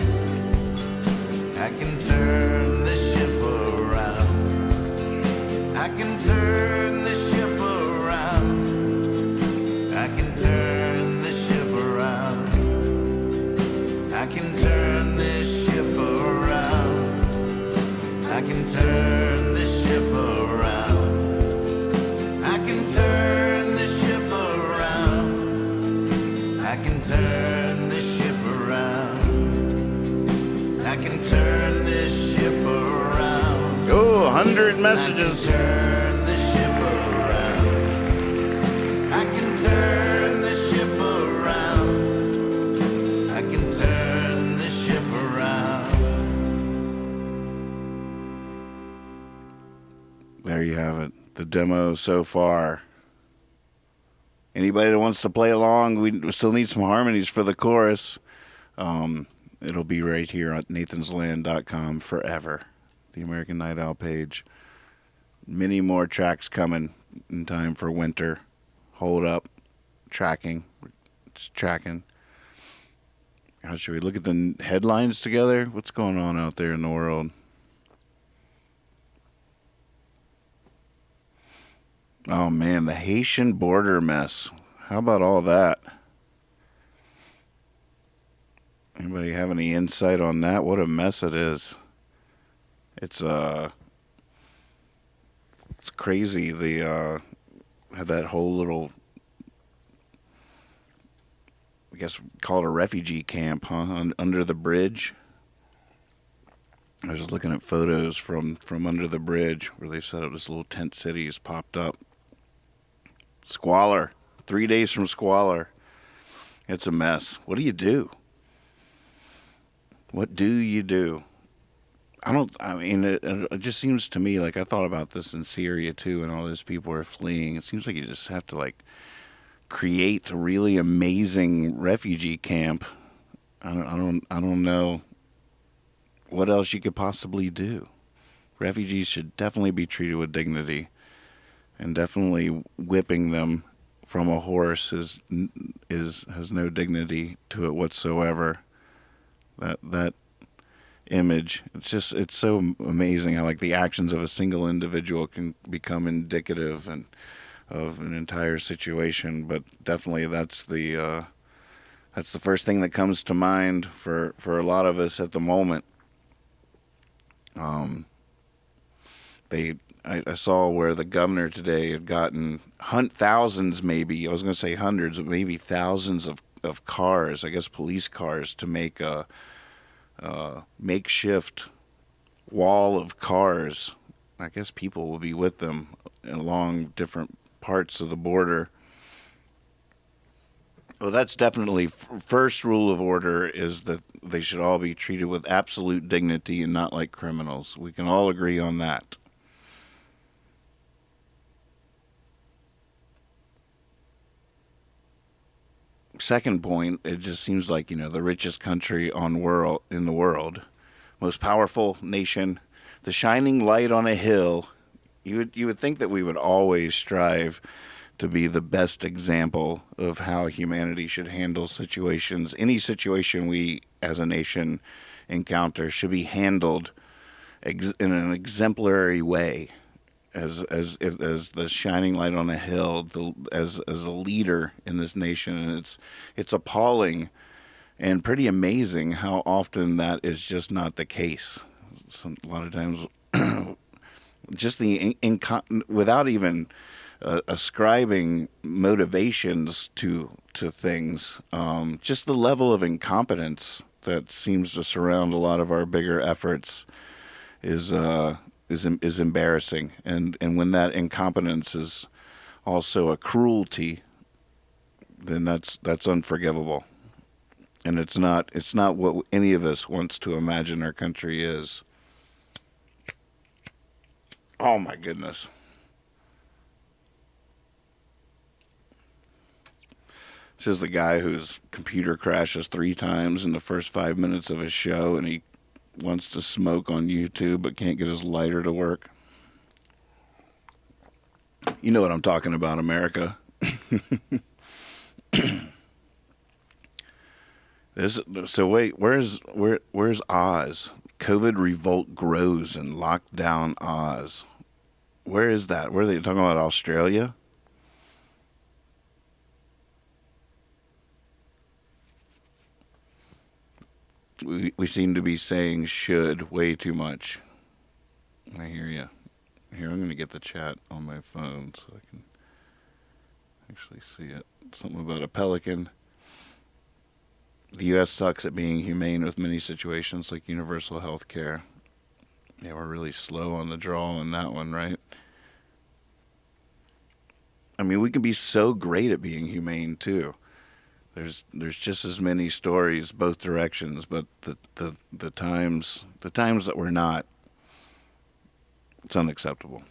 I can turn this ship around. I can turn this ship around. I can turn this ship around. I can turn this ship around. I can turn this ship around. I can turn this ship around. I can turn this ship around. I can turn this ship around. Oh, 100 messages. I can turn this ship around. I can turn this ship around. I can turn this ship around. There you have it. The demo so far. Anybody that wants to play along, we still need some harmonies for the chorus. It'll be right here on nathansland.com forever. The American Night Owl page. Many more tracks coming in time for winter. Hold up. Tracking. It's tracking. How should we look at the headlines together? What's going on out there in the world? Oh man, the Haitian border mess. How about all that? Anybody have any insight on that? What a mess it is. It's crazy. The have that whole little, I guess call it a refugee camp, huh? Under the bridge. I was looking at photos from under the bridge where they set up this little tent cities popped up. Squalor. 3 days from squalor. It's a mess. What do you do? What do you do? I mean, it just seems to me like I thought about this in Syria too, and all those people are fleeing. It seems like you just have to like create a really amazing refugee camp. I don't know what else you could possibly do. Refugees should definitely be treated with dignity, and definitely whipping them from a horse has no dignity to it whatsoever. That image, it's so amazing how like the actions of a single individual can become indicative and of an entire situation. But definitely that's the first thing that comes to mind for a lot of us at the moment. I saw where the governor today had gotten thousands, maybe, I was going to say hundreds, but maybe thousands of cars, I guess police cars, to make a makeshift wall of cars. I guess people will be with them along different parts of the border. Well, that's definitely first rule of order, is that they should all be treated with absolute dignity and not like criminals. We can all agree on that. Second point, it just seems like, the richest country in the world, most powerful nation, the shining light on a hill. You would think that we would always strive to be the best example of how humanity should handle situations. Any situation we as a nation encounter should be handled in an exemplary way, as the shining light on a hill, as a leader in this nation. And it's appalling and pretty amazing how often that is just not the case. A lot of times, just without even ascribing motivations to things, just the level of incompetence that seems to surround a lot of our bigger efforts is embarrassing. And when that incompetence is also a cruelty, then that's unforgivable. And it's not what any of us wants to imagine our country is. Oh my goodness. This is the guy whose computer crashes 3 times in the first 5 minutes of his show, and he wants to smoke on YouTube but can't get his lighter to work. You know what I'm talking about, America. So wait, where's Oz? COVID revolt grows in lockdown Oz. Where is that? Where are they talking about? Australia? We seem to be saying should way too much. I hear you. Here, I'm going to get the chat on my phone so I can actually see it. Something about a pelican. The U.S. sucks at being humane with many situations like universal health care. Yeah, we're really slow on the draw on that one, right? I mean, we can be so great at being humane, too. There's just as many stories both directions, but the times that we're not, it's unacceptable.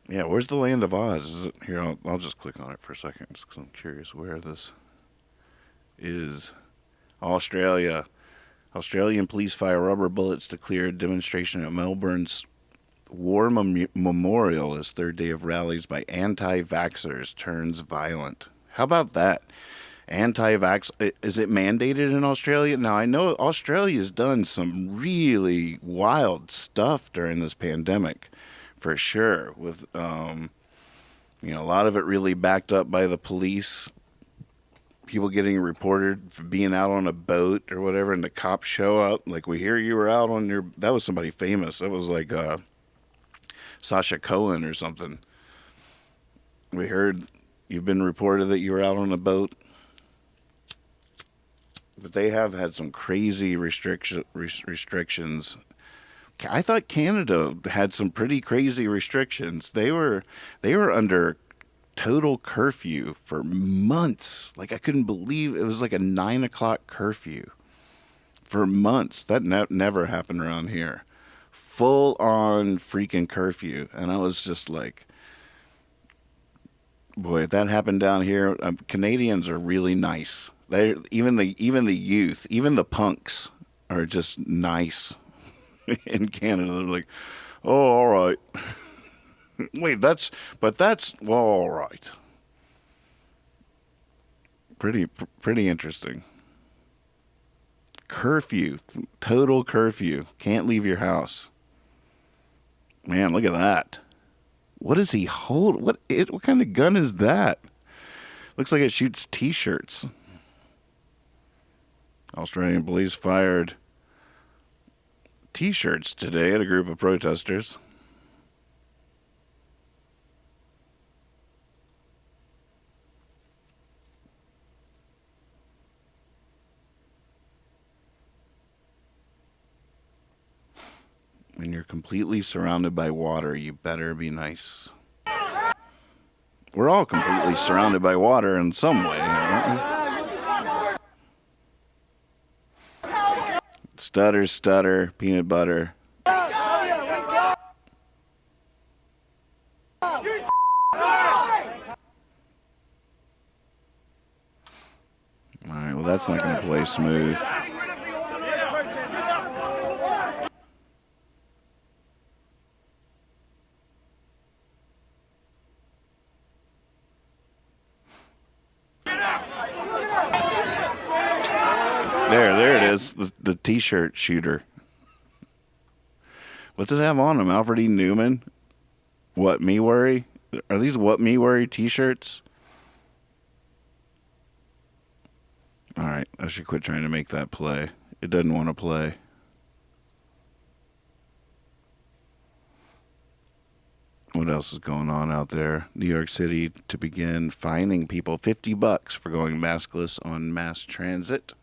Yeah, where's the land of Oz? Is it here? I'll just click on it for a second, just 'cause I'm curious where this is. Australia. Australian police fire rubber bullets to clear a demonstration at Melbourne's War Memorial as third day of rallies by anti-vaxxers turns violent. How about that? Anti-vax, is it mandated in Australia? Now, I know Australia's done some really wild stuff during this pandemic, for sure, with, a lot of it really backed up by the police. People getting reported for being out on a boat or whatever, and the cops show up, like, we hear you were out on your... That was somebody famous. That was like Sasha Cohen or something. We heard you've been reported that you were out on a boat. But they have had some crazy restrictions. I thought Canada had some pretty crazy restrictions. They were under total curfew for months. Like, I couldn't believe it was like a 9 o'clock curfew for months. That never happened around here. Full on freaking curfew. And I was just like, boy, if that happened down here, Canadians are really nice. They even the youth, even the punks are just nice in Canada. They're like, oh, all right. Wait, that's well, all right. Pretty interesting. Curfew, total curfew. Can't leave your house. Man, look at that. What does he hold? What kind of gun is that? Looks like it shoots T-shirts. Australian police fired T-shirts today at a group of protesters. When you're completely surrounded by water, you better be nice. We're all completely surrounded by water in some way, aren't we? Stutter, peanut butter. All right, well, that's not going to play smooth. There it is, the T-shirt shooter. What's it have on him? Alfred E. Newman? What Me Worry? Are these What Me Worry T-shirts? All right, I should quit trying to make that play. It doesn't want to play. What else is going on out there? New York City to begin fining people $50 for going maskless on mass transit.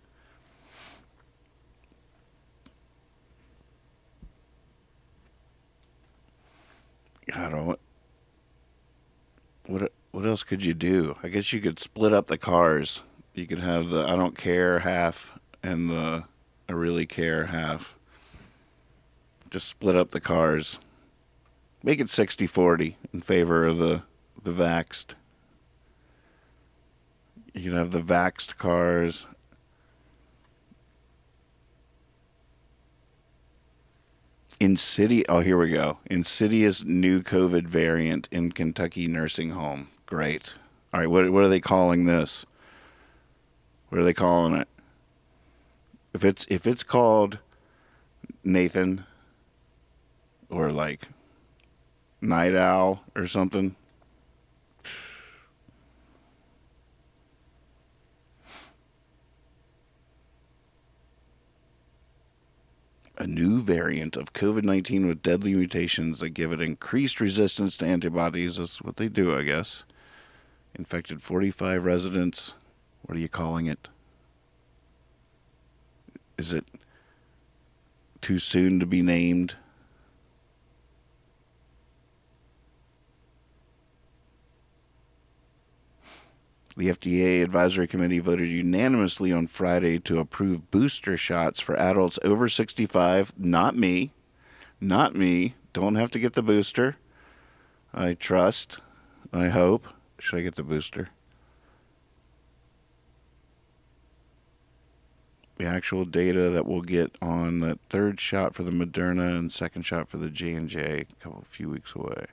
I don't. What else could you do? I guess you could split up the cars. You could have the I don't care half and the I really care half. Just split up the cars. Make it 60-40 in favor of the vaxxed. You can have the vaxxed cars. Here we go. Insidious new COVID variant in Kentucky nursing home. Great. All right, what are they calling this? What are they calling it? If it's called Nathan or like Night Owl or something. A new variant of COVID-19 with deadly mutations that give it increased resistance to antibodies. That's what they do, I guess. Infected 45 residents. What are you calling it? Is it too soon to be named? The FDA Advisory Committee voted unanimously on Friday to approve booster shots for adults over 65. Not me. Not me. Don't have to get the booster. I trust. I hope. Should I get the booster? The actual data that we'll get on that third shot for the Moderna and second shot for the J&J a few weeks away.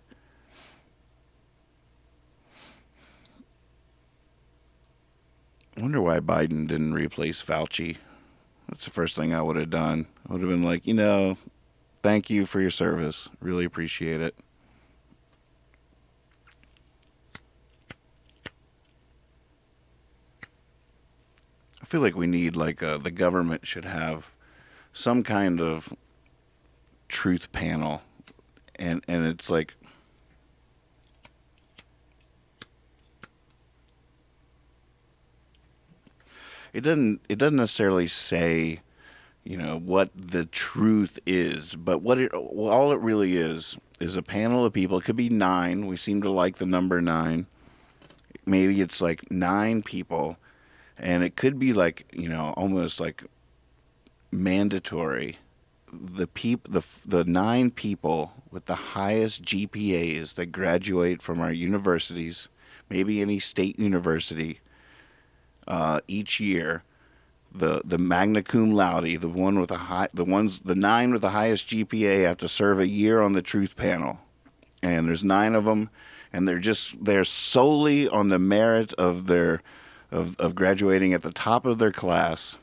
I wonder why Biden didn't replace Fauci. That's the first thing I would have done. I would have been like, thank you for your service. Really appreciate it. I feel like we need the government should have some kind of truth panel, and it's like it doesn't necessarily say what the truth is, but all it really is a panel of people. It could be 9. We seem to like the number 9. Maybe it's like 9 people, and it could be almost like mandatory. The 9 people with the highest GPAs that graduate from our universities, maybe any state university, each year, the magna cum laude, the 9 with the highest GPA have to serve a year on the truth panel, and there's 9 of them, and they're solely on the merit of their of graduating at the top of their class,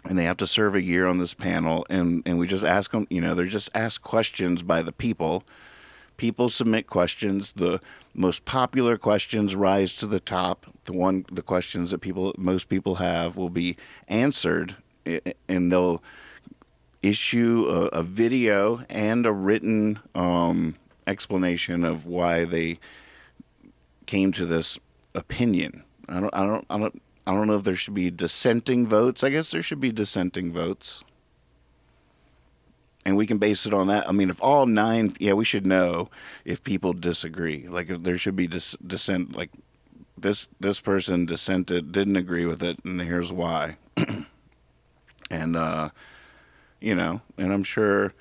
and they have to serve a year on this panel, and we just ask them, they're just asked questions by the people. People submit questions. The most popular questions rise to the top. The questions that most people have will be answered, and they'll issue a video and a written explanation of why they came to this opinion. I don't know if there should be dissenting votes. I guess there should be dissenting votes. And we can base it on that. I mean, if all 9, we should know if people disagree. Like, if there should be dissent, like this person dissented, didn't agree with it, and here's why. And, and I'm sure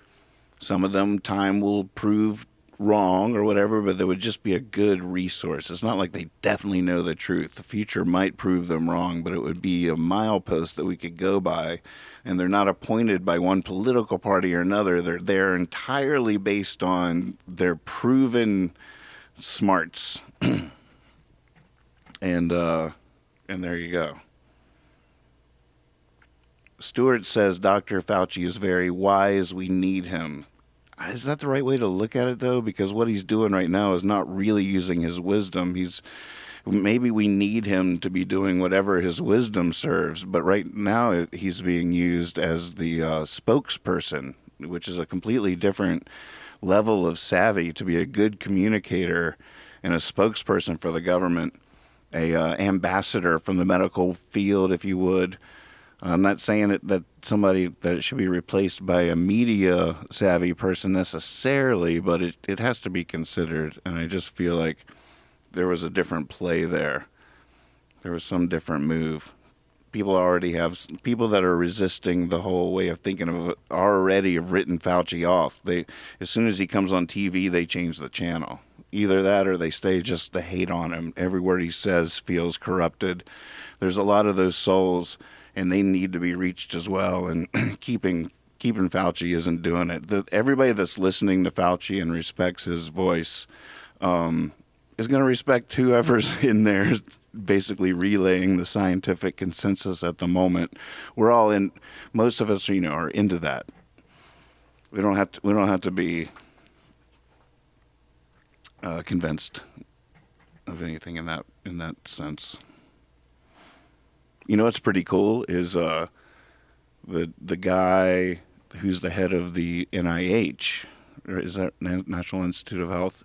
some of them time will prove wrong or whatever, but there would just be a good resource. It's not like they definitely know the truth. The future might prove them wrong, but it would be a milepost that we could go by. And they're not appointed by one political party or another. They're entirely based on their proven smarts. And there you go. Stewart says Dr. Fauci is very wise. We need him. Is that the right way to look at it, though? Because what he's doing right now is not really using his wisdom. Maybe we need him to be doing whatever his wisdom serves, but right now he's being used as the spokesperson, which is a completely different level of savvy to be a good communicator and a spokesperson for the government, a ambassador from the medical field, if you would. I'm not saying that it should be replaced by a media savvy person necessarily, but it has to be considered, and I just feel like there was a different play there. There was some different move. People that are resisting the whole way of thinking of it already have written Fauci off. As soon as he comes on TV, they change the channel. Either that or they stay just to hate on him. Every word he says feels corrupted. There's a lot of those souls, and they need to be reached as well. And keeping Fauci isn't doing it. Everybody that's listening to Fauci and respects his voice is going to respect whoever's in there basically relaying the scientific consensus at the moment. Most of us, are into that. We don't have to be convinced of anything in that sense. What's pretty cool is the guy who's the head of the NIH, or is that National Institute of Health?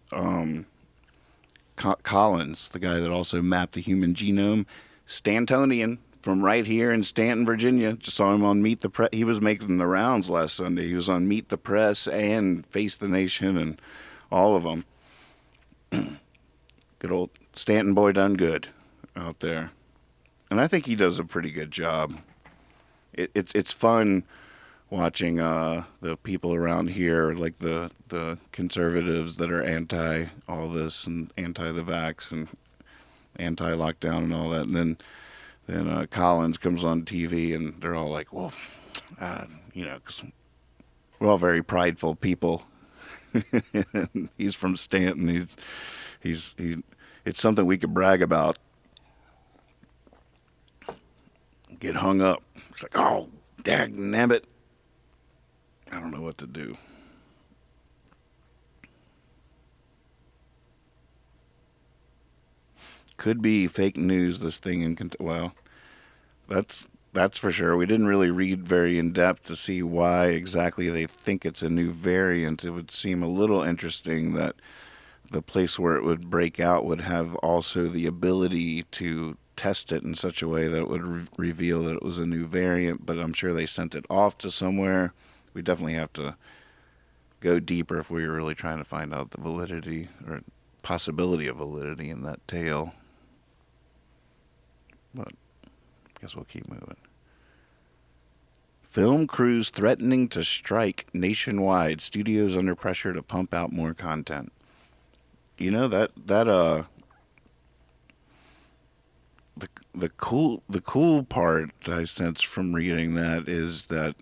Collins, the guy that also mapped the human genome, Stantonian from right here in Stanton, Virginia. Just saw him on Meet the Press. He was making the rounds last Sunday. He was on Meet the Press and Face the Nation and all of them. Good old Stanton boy done good out there. And I think he does a pretty good job. It's fun watching the people around here, like the conservatives that are anti all this and anti the vax and anti lockdown and all that, and then Collins comes on TV and they're all like, well, 'cause we're all very prideful people. He's from Stanton. It's something we could brag about. get hung up. It's like, oh, dagnabbit. I don't know what to do. Could be fake news, this thing in well, that's for sure. We didn't really read very in depth to see why exactly they think it's a new variant. It would seem a little interesting that the place where it would break out would have also the ability to test it in such a way that it would reveal that it was a new variant, but I'm sure they sent it off to somewhere. We definitely have to go deeper if we were really trying to find out the validity or possibility of validity in that tale. But I guess we'll keep moving. Film crews threatening to strike nationwide. Studios under pressure to pump out more content. You know, the cool part I sense from reading that is that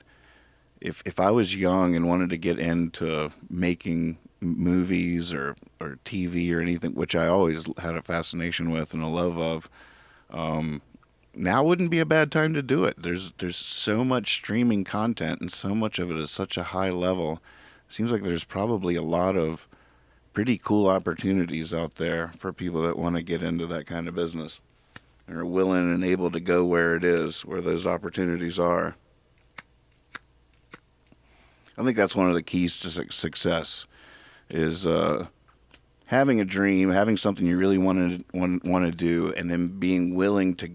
if I was young and wanted to get into making movies or TV or anything, which I always had a fascination with and a love of, now wouldn't be a bad time to do it. There's so much streaming content and so much of it is such a high level. Seems like there's probably a lot of pretty cool opportunities out there for people that want to get into that kind of business and are willing and able to go where it is, where those opportunities are. I think that's one of the keys to success is having a dream, having something you really want to do, and then being willing to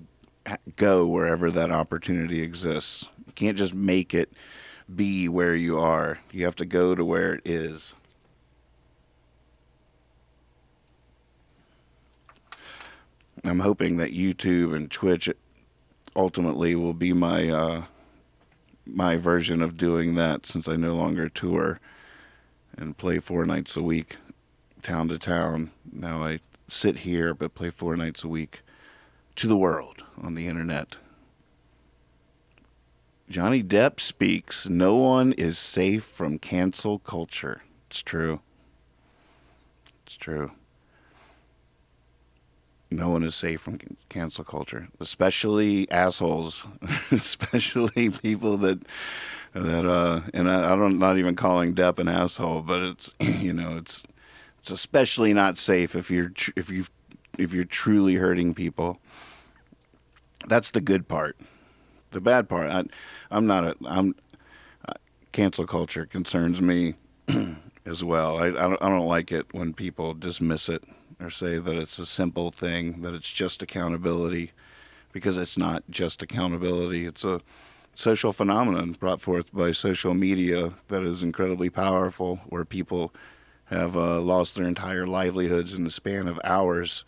go wherever that opportunity exists. You can't just make it be where you are. You have to go to where it is. I'm hoping that YouTube and Twitch ultimately will be my my version of doing that, since I no longer tour and play 4 nights a week, town to town. Now I sit here but play 4 nights a week to the world on the internet. Johnny Depp speaks, no one is safe from cancel culture. It's true. It's true. No one is safe from cancel culture, especially assholes, especially people that and I'm not even calling Depp an asshole, but it's, you know, it's especially not safe if you're truly hurting people. That's the good part. The bad part, cancel culture concerns me as well. I don't like it when people dismiss it or say that it's a simple thing, that it's just accountability, because it's not just accountability. It's a social phenomenon brought forth by social media that is incredibly powerful, where people have lost their entire livelihoods in the span of hours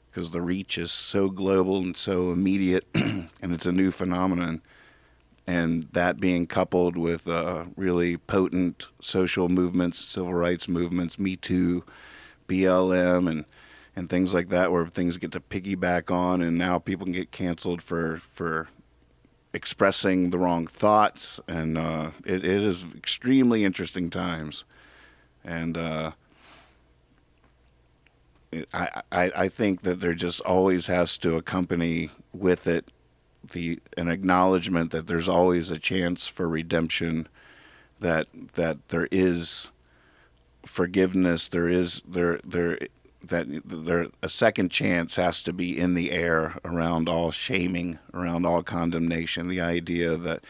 because the reach is so global and so immediate, and it's a new phenomenon. And that being coupled with really potent social movements, civil rights movements, Me Too, BLM, and things like that, where things get to piggyback on, and now people can get canceled for expressing the wrong thoughts, and it is extremely interesting times. And I think that there just always has to accompany with it an acknowledgement that there's always a chance for redemption, that there is forgiveness, that a second chance has to be in the air around all shaming, around all condemnation. The idea that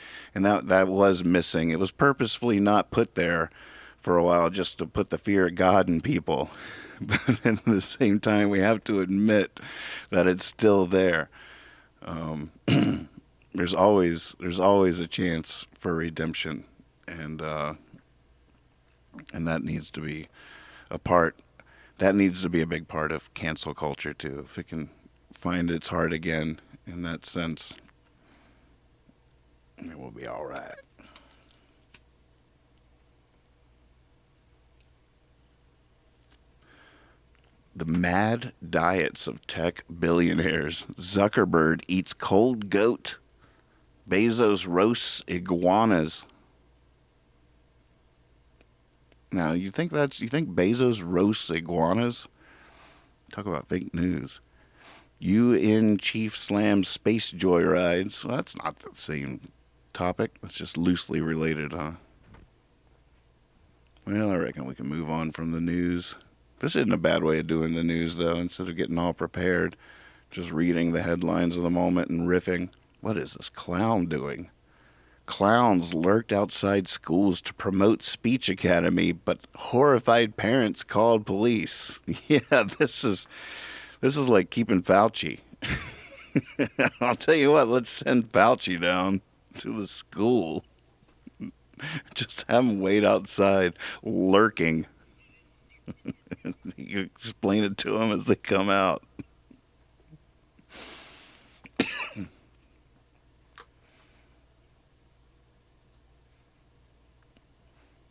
was missing. It was purposefully not put there for a while just to put the fear of God in people. But at the same time, we have to admit that it's still there. There's always a chance for redemption, and that needs to be a part. That needs to be a big part of cancel culture too. If it can find its heart again in that sense, it will be all right. The mad diets of tech billionaires. Zuckerberg eats cold goat. Bezos roasts iguanas. Now, you think Bezos roasts iguanas? Talk about fake news. UN Chief Slam Space Joyrides. Well, that's not the same topic. It's just loosely related, huh? Well, I reckon we can move on from the news. This isn't a bad way of doing the news, though. Instead of getting all prepared, just reading the headlines of the moment and riffing. What is this clown doing? Clowns lurked outside schools to promote speech academy, but horrified parents called police. Yeah, this is like keeping Fauci. I'll tell you what, let's send Fauci down to the school. Just have him wait outside, lurking. You explain it to them as they come out.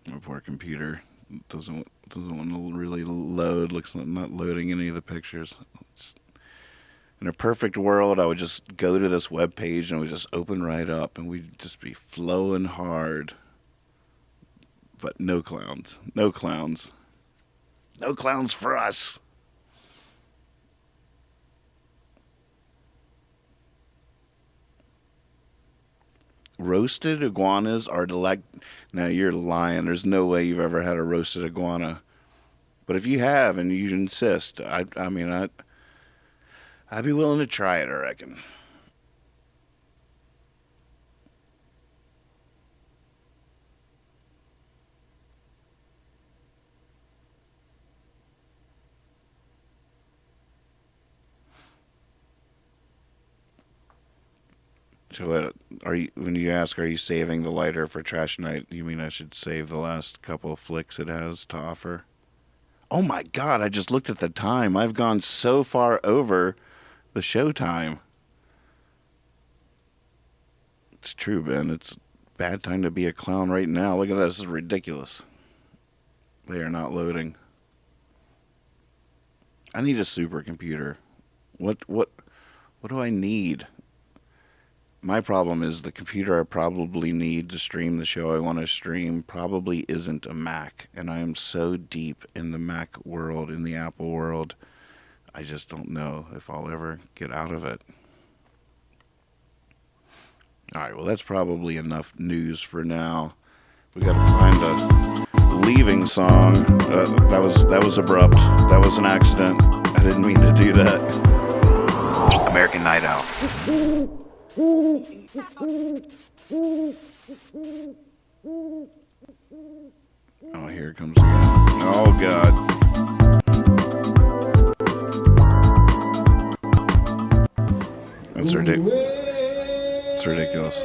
My poor computer doesn't want to really load. Looks like not loading any of the pictures. In a perfect world, I would just go to this web page and it would just open right up and we'd just be flowing hard. But no clowns. No clowns. No clowns for us. Roasted iguanas are Now you're lying. There's no way you've ever had a roasted iguana. But if you have and you insist, I'd be willing to try it, I reckon. So when you ask, are you saving the lighter for trash night, you mean I should save the last couple of flicks it has to offer? Oh my God, I just looked at the time. I've gone so far over the show time. It's true, Ben. It's a bad time to be a clown right now. Look at this. This is ridiculous. They are not loading. I need a supercomputer. What do I need? My problem is the computer I probably need to stream the show I want to stream probably isn't a Mac. And I am so deep in the Mac world, in the Apple world, I just don't know if I'll ever get out of it. All right, well, that's probably enough news for now. We got to find a leaving song. That was abrupt. That was an accident. I didn't mean to do that. American Night Out. Oh, here it comes again. Oh, God. That's ridiculous. It's ridiculous.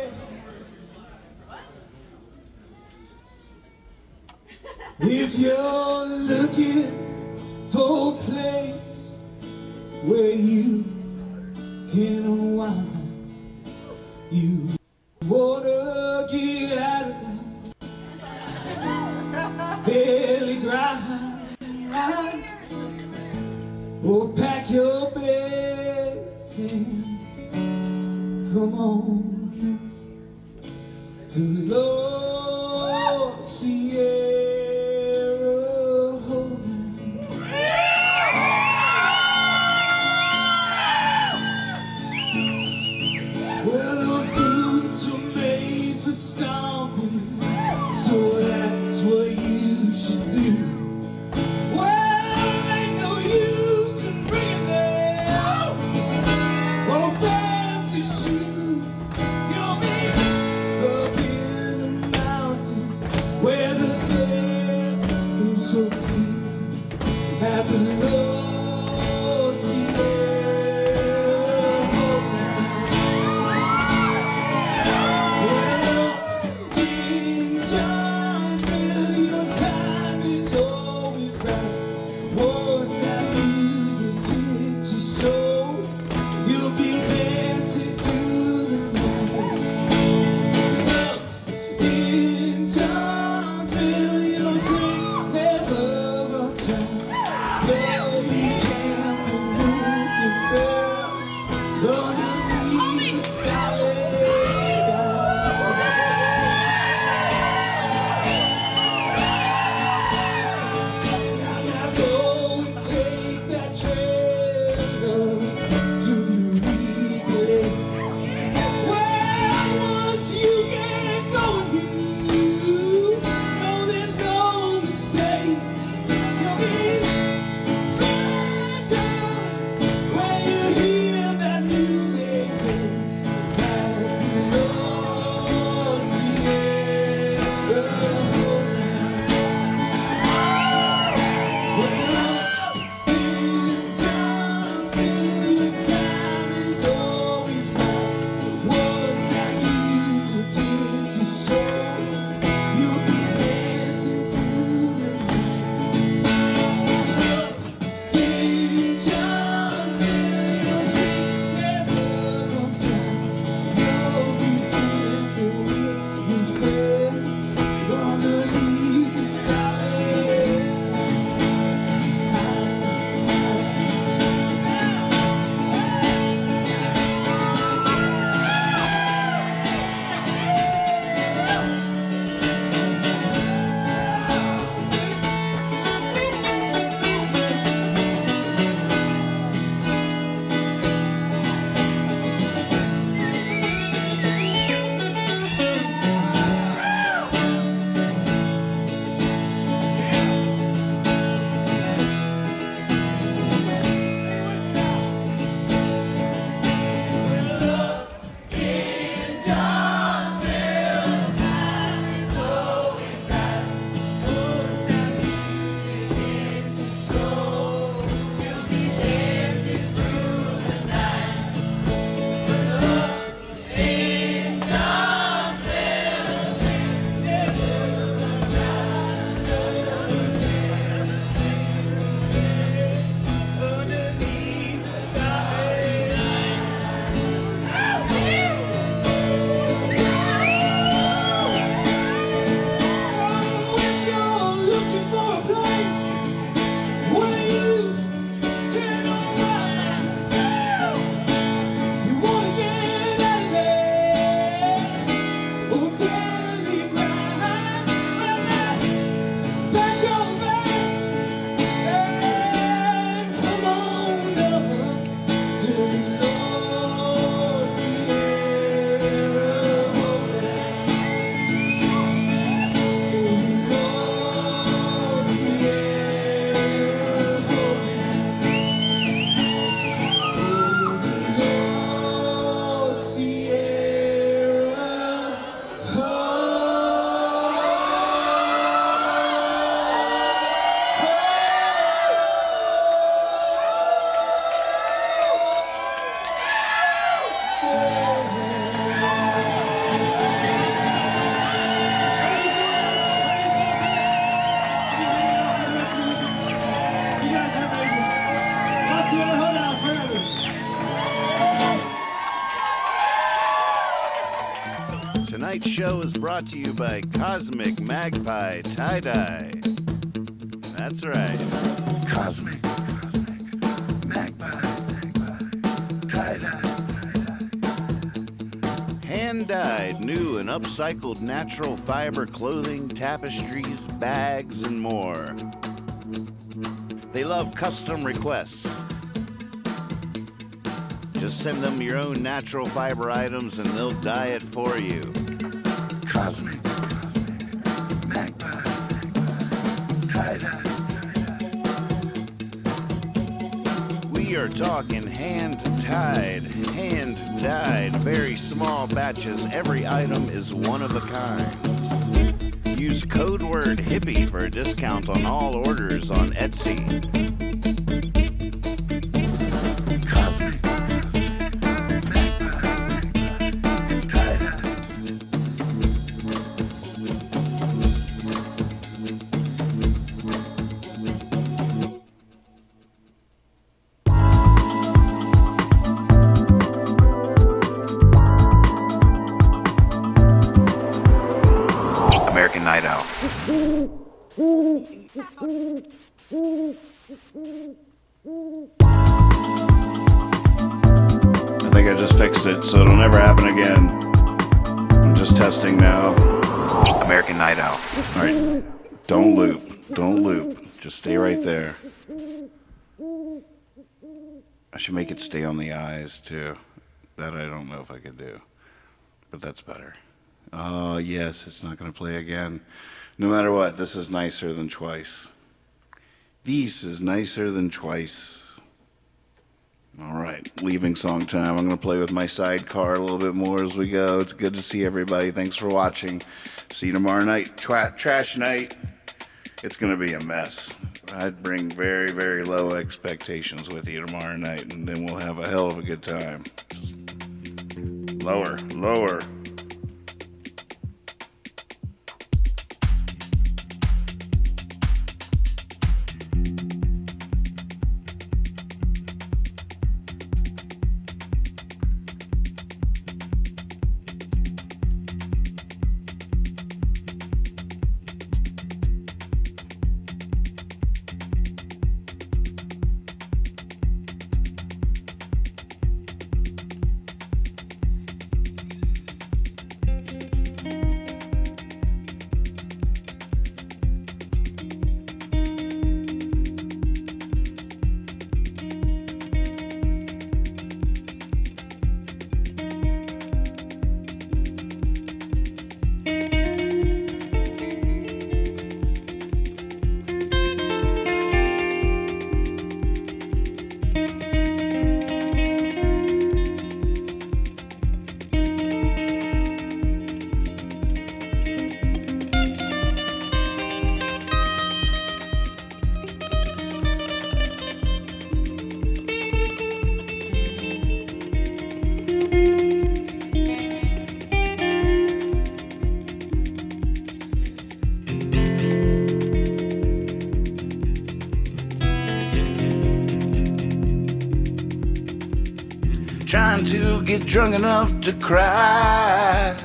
If you're looking for a place where you can unwind, you wanna get out of that belly grind, or pack your bags and come on to Lord Sierra. So that's what you should do. Well, ain't no use in bringing them on fancy shoes. You'll be up in the mountains where the air is so clear at the low sea. tonight's show is brought to you by Cosmic Magpie Tie-Dye. That's right. Cosmic Magpie Tie-Dye. Hand-dyed, new and upcycled natural fiber clothing, tapestries, bags, and more. They love custom requests. Just send them your own natural fiber items and they'll dye it for you. Cosmic Magpie Tie-Dye. We are talking hand-tied, hand-dyed, very small batches. Every item is one of a kind. Use code word hippie for a discount on all orders on Etsy. Cosmic American Night Out. I think I just fixed it, so it'll never happen again. I'm just testing now. American Night Out. All right. Don't loop. Don't loop. Just stay right there. I should make it stay on the eyes, too. That I don't know if I could do. But that's better. Oh, yes, it's not going to play again. No matter what, this is nicer than twice. This is nicer than twice. All right, leaving song time. I'm going to play with my sidecar a little bit more as we go. It's good to see everybody. Thanks for watching. See you tomorrow night. Trash night. It's going to be a mess. I'd bring very, very low expectations with you tomorrow night, and then we'll have a hell of a good time. Just lower, lower. Trying to get drunk enough to cry.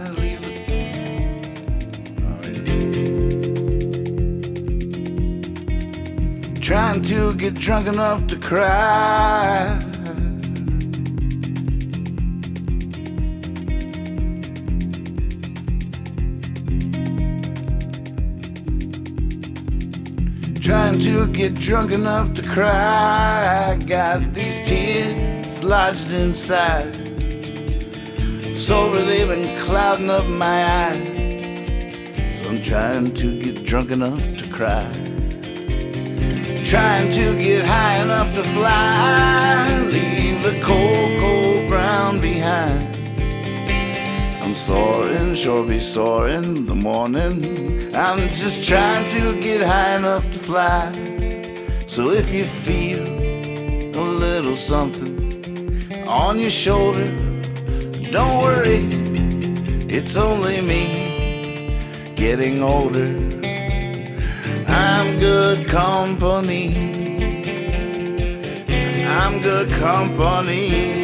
Trying to get drunk enough to cry. Trying to get drunk enough to cry. Got these tears lodged inside. Sorry, they've been clouding up my eyes. So I'm trying to get drunk enough to cry. Trying to get high enough to fly. Leave the cold, cold ground behind. I'm soaring, sure be sore in the morning. I'm just trying to get high enough to fly. So if you feel a little something on your shoulder, don't worry, it's only me getting older. I'm good company. I'm good company.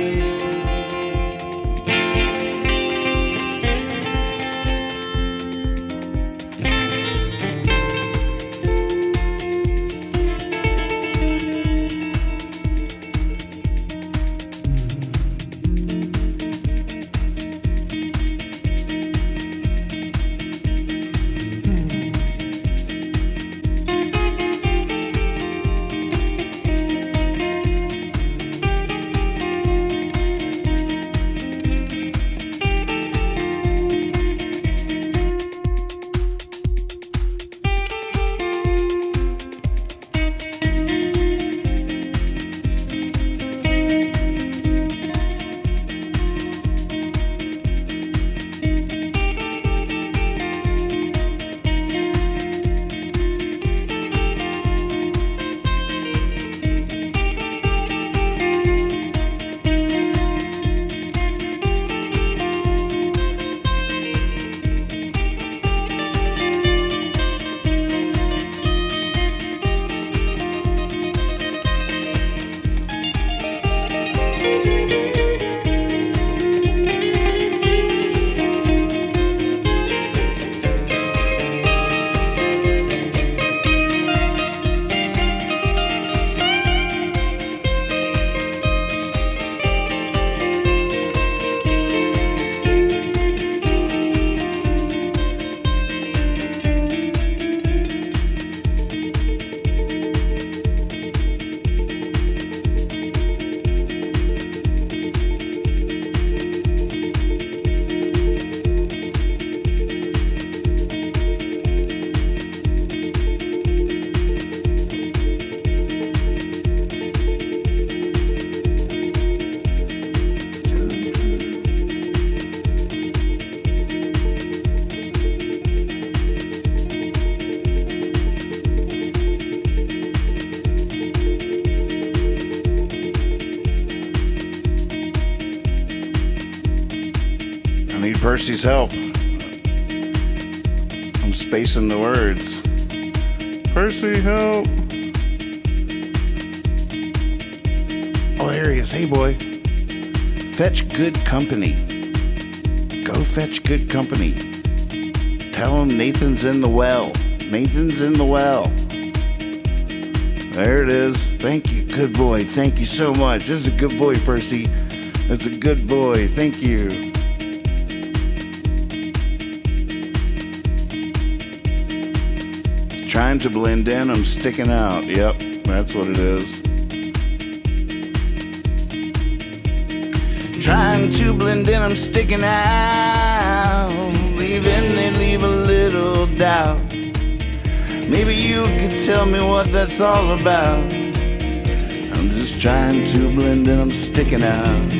Percy's help. I'm spacing the words. Percy, help. Oh, there he is. Hey, boy. Fetch good company. Go fetch good company. Tell him Nathan's in the well. Nathan's in the well. There it is. Thank you. Good boy. Thank you so much. This is a good boy, Percy. That's a good boy. Thank you. Trying to blend in, I'm sticking out. Yep, that's what it is. Trying to blend in, I'm sticking out. Leaving, they leave a little doubt. Maybe you could tell me what that's all about. I'm just trying to blend in, I'm sticking out.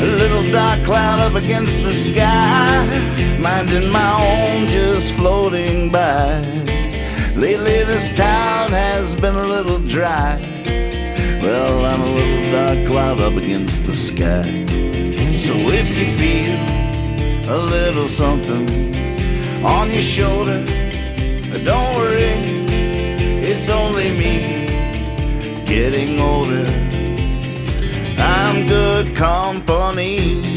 A little dark cloud up against the sky, minding my own, just floating by. Lately this town has been a little dry. Well, I'm a little dark cloud up against the sky. So if you feel a little something on your shoulder, don't worry, it's only me getting older. I'm good company.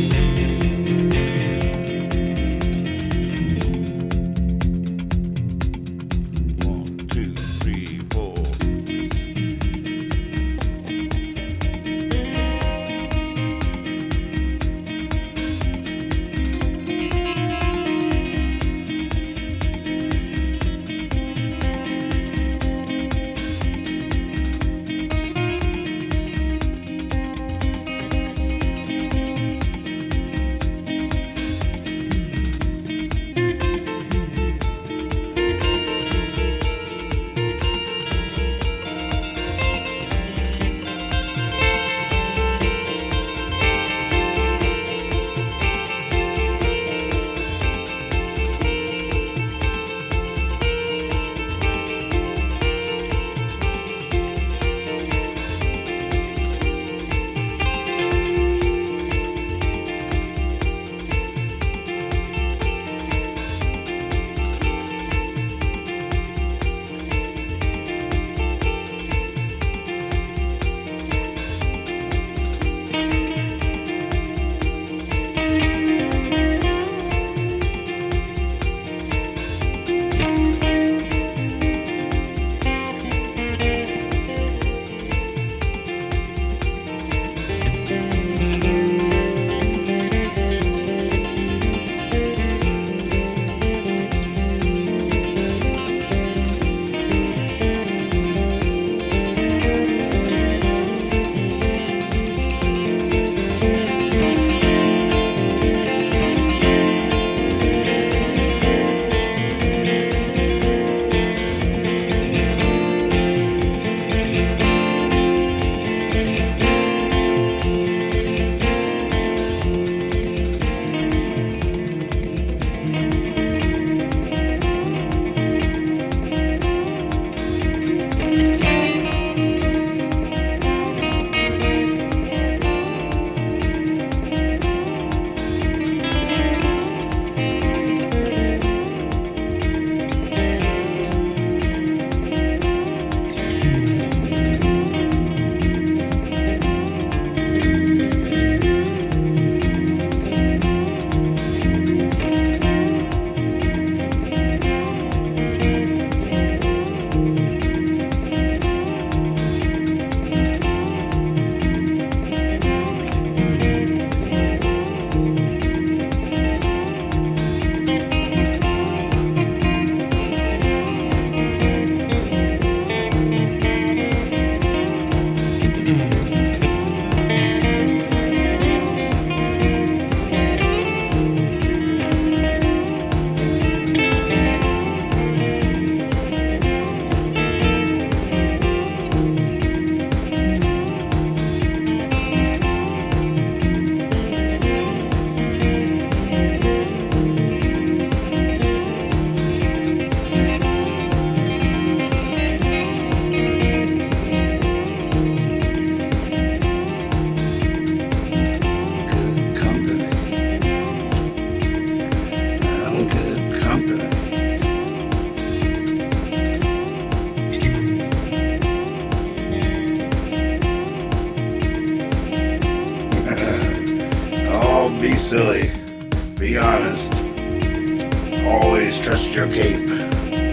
Please trust your cape.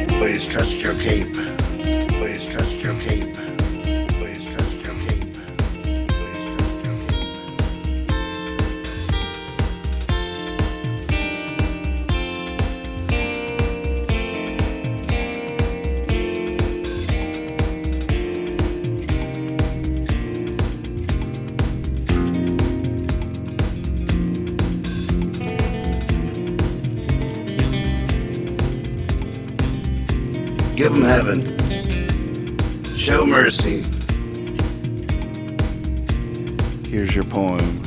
Please trust your cape. Please trust your cape. Please trust your cape. Please trust your cape. Give them heaven. Show mercy. Here's your poem.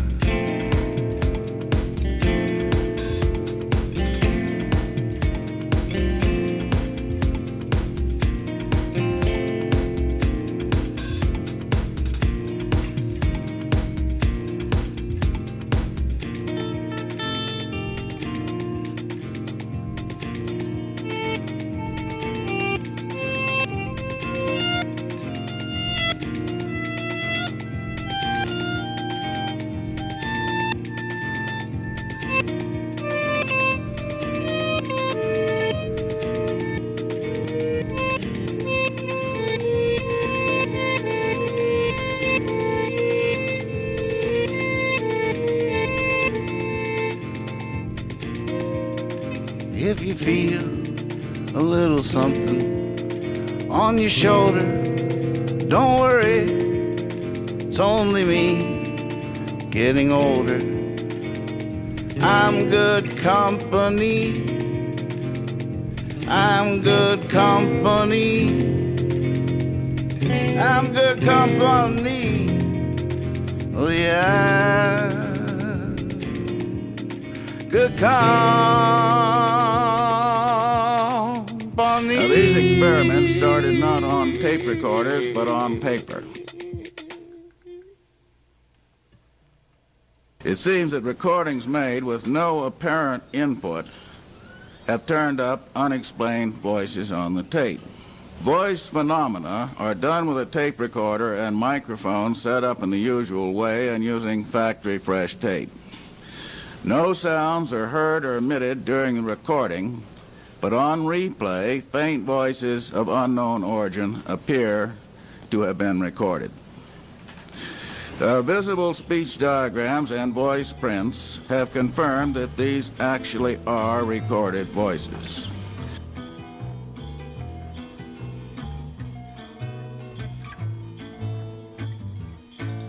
If you feel a little something on your shoulder, don't worry, it's only me getting older. I'm good company. I'm good company. I'm good company. Oh yeah. Good company. Now, these experiments started not on tape recorders, but on paper. It seems that recordings made with no apparent input have turned up unexplained voices on the tape. Voice phenomena are done with a tape recorder and microphone set up in the usual way and using factory-fresh tape. No sounds are heard or emitted during the recording, but on replay, faint voices of unknown origin appear to have been recorded. Visible speech diagrams and voice prints have confirmed that these actually are recorded voices.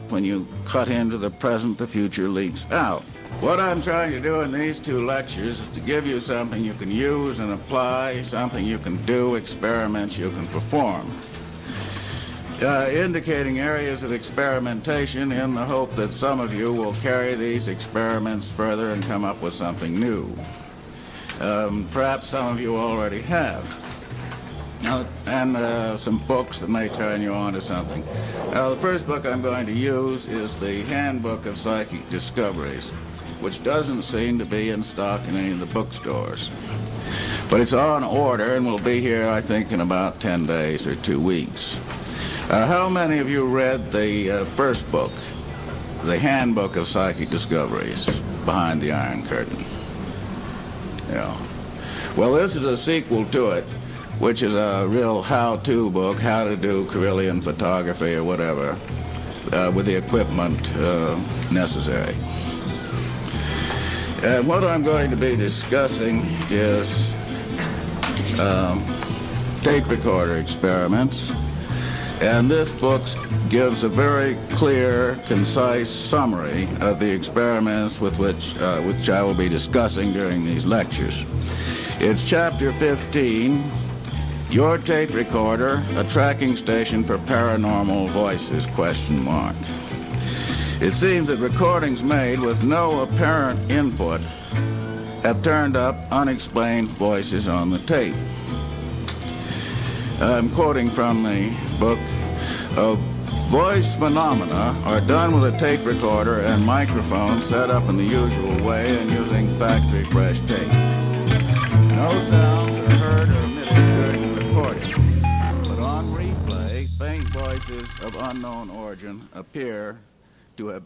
When you cut into the present, the future leaks out. What I'm trying to do in these two lectures is to give you something you can use and apply, something you can do, experiments you can perform. Indicating areas of experimentation in the hope that some of you will carry these experiments further and come up with something new. Perhaps some of you already have. And some books that may turn you on to something. The first book I'm going to use is the Handbook of Psychic Discoveries, which doesn't seem to be in stock in any of the bookstores. But it's on order and will be here, I think, in about 10 days or 2 weeks. How many of you read the first book, the Handbook of Psychic Discoveries, Behind the Iron Curtain? Yeah. Well, this is a sequel to it, which is a real how-to book, how to do Carillion photography or whatever, with the equipment necessary. And what I'm going to be discussing is tape recorder experiments. And this book gives a very clear, concise summary of the experiments with which I will be discussing during these lectures. It's chapter 15, Your Tape Recorder, a Tracking Station for Paranormal Voices, ? It seems that recordings made with no apparent input have turned up unexplained voices on the tape. I'm quoting from the book of voice phenomena are done with a tape recorder and microphone set up in the usual way and using factory-fresh tape. No sounds are heard or emitted during the recording, but on replay, faint voices of unknown origin appear to have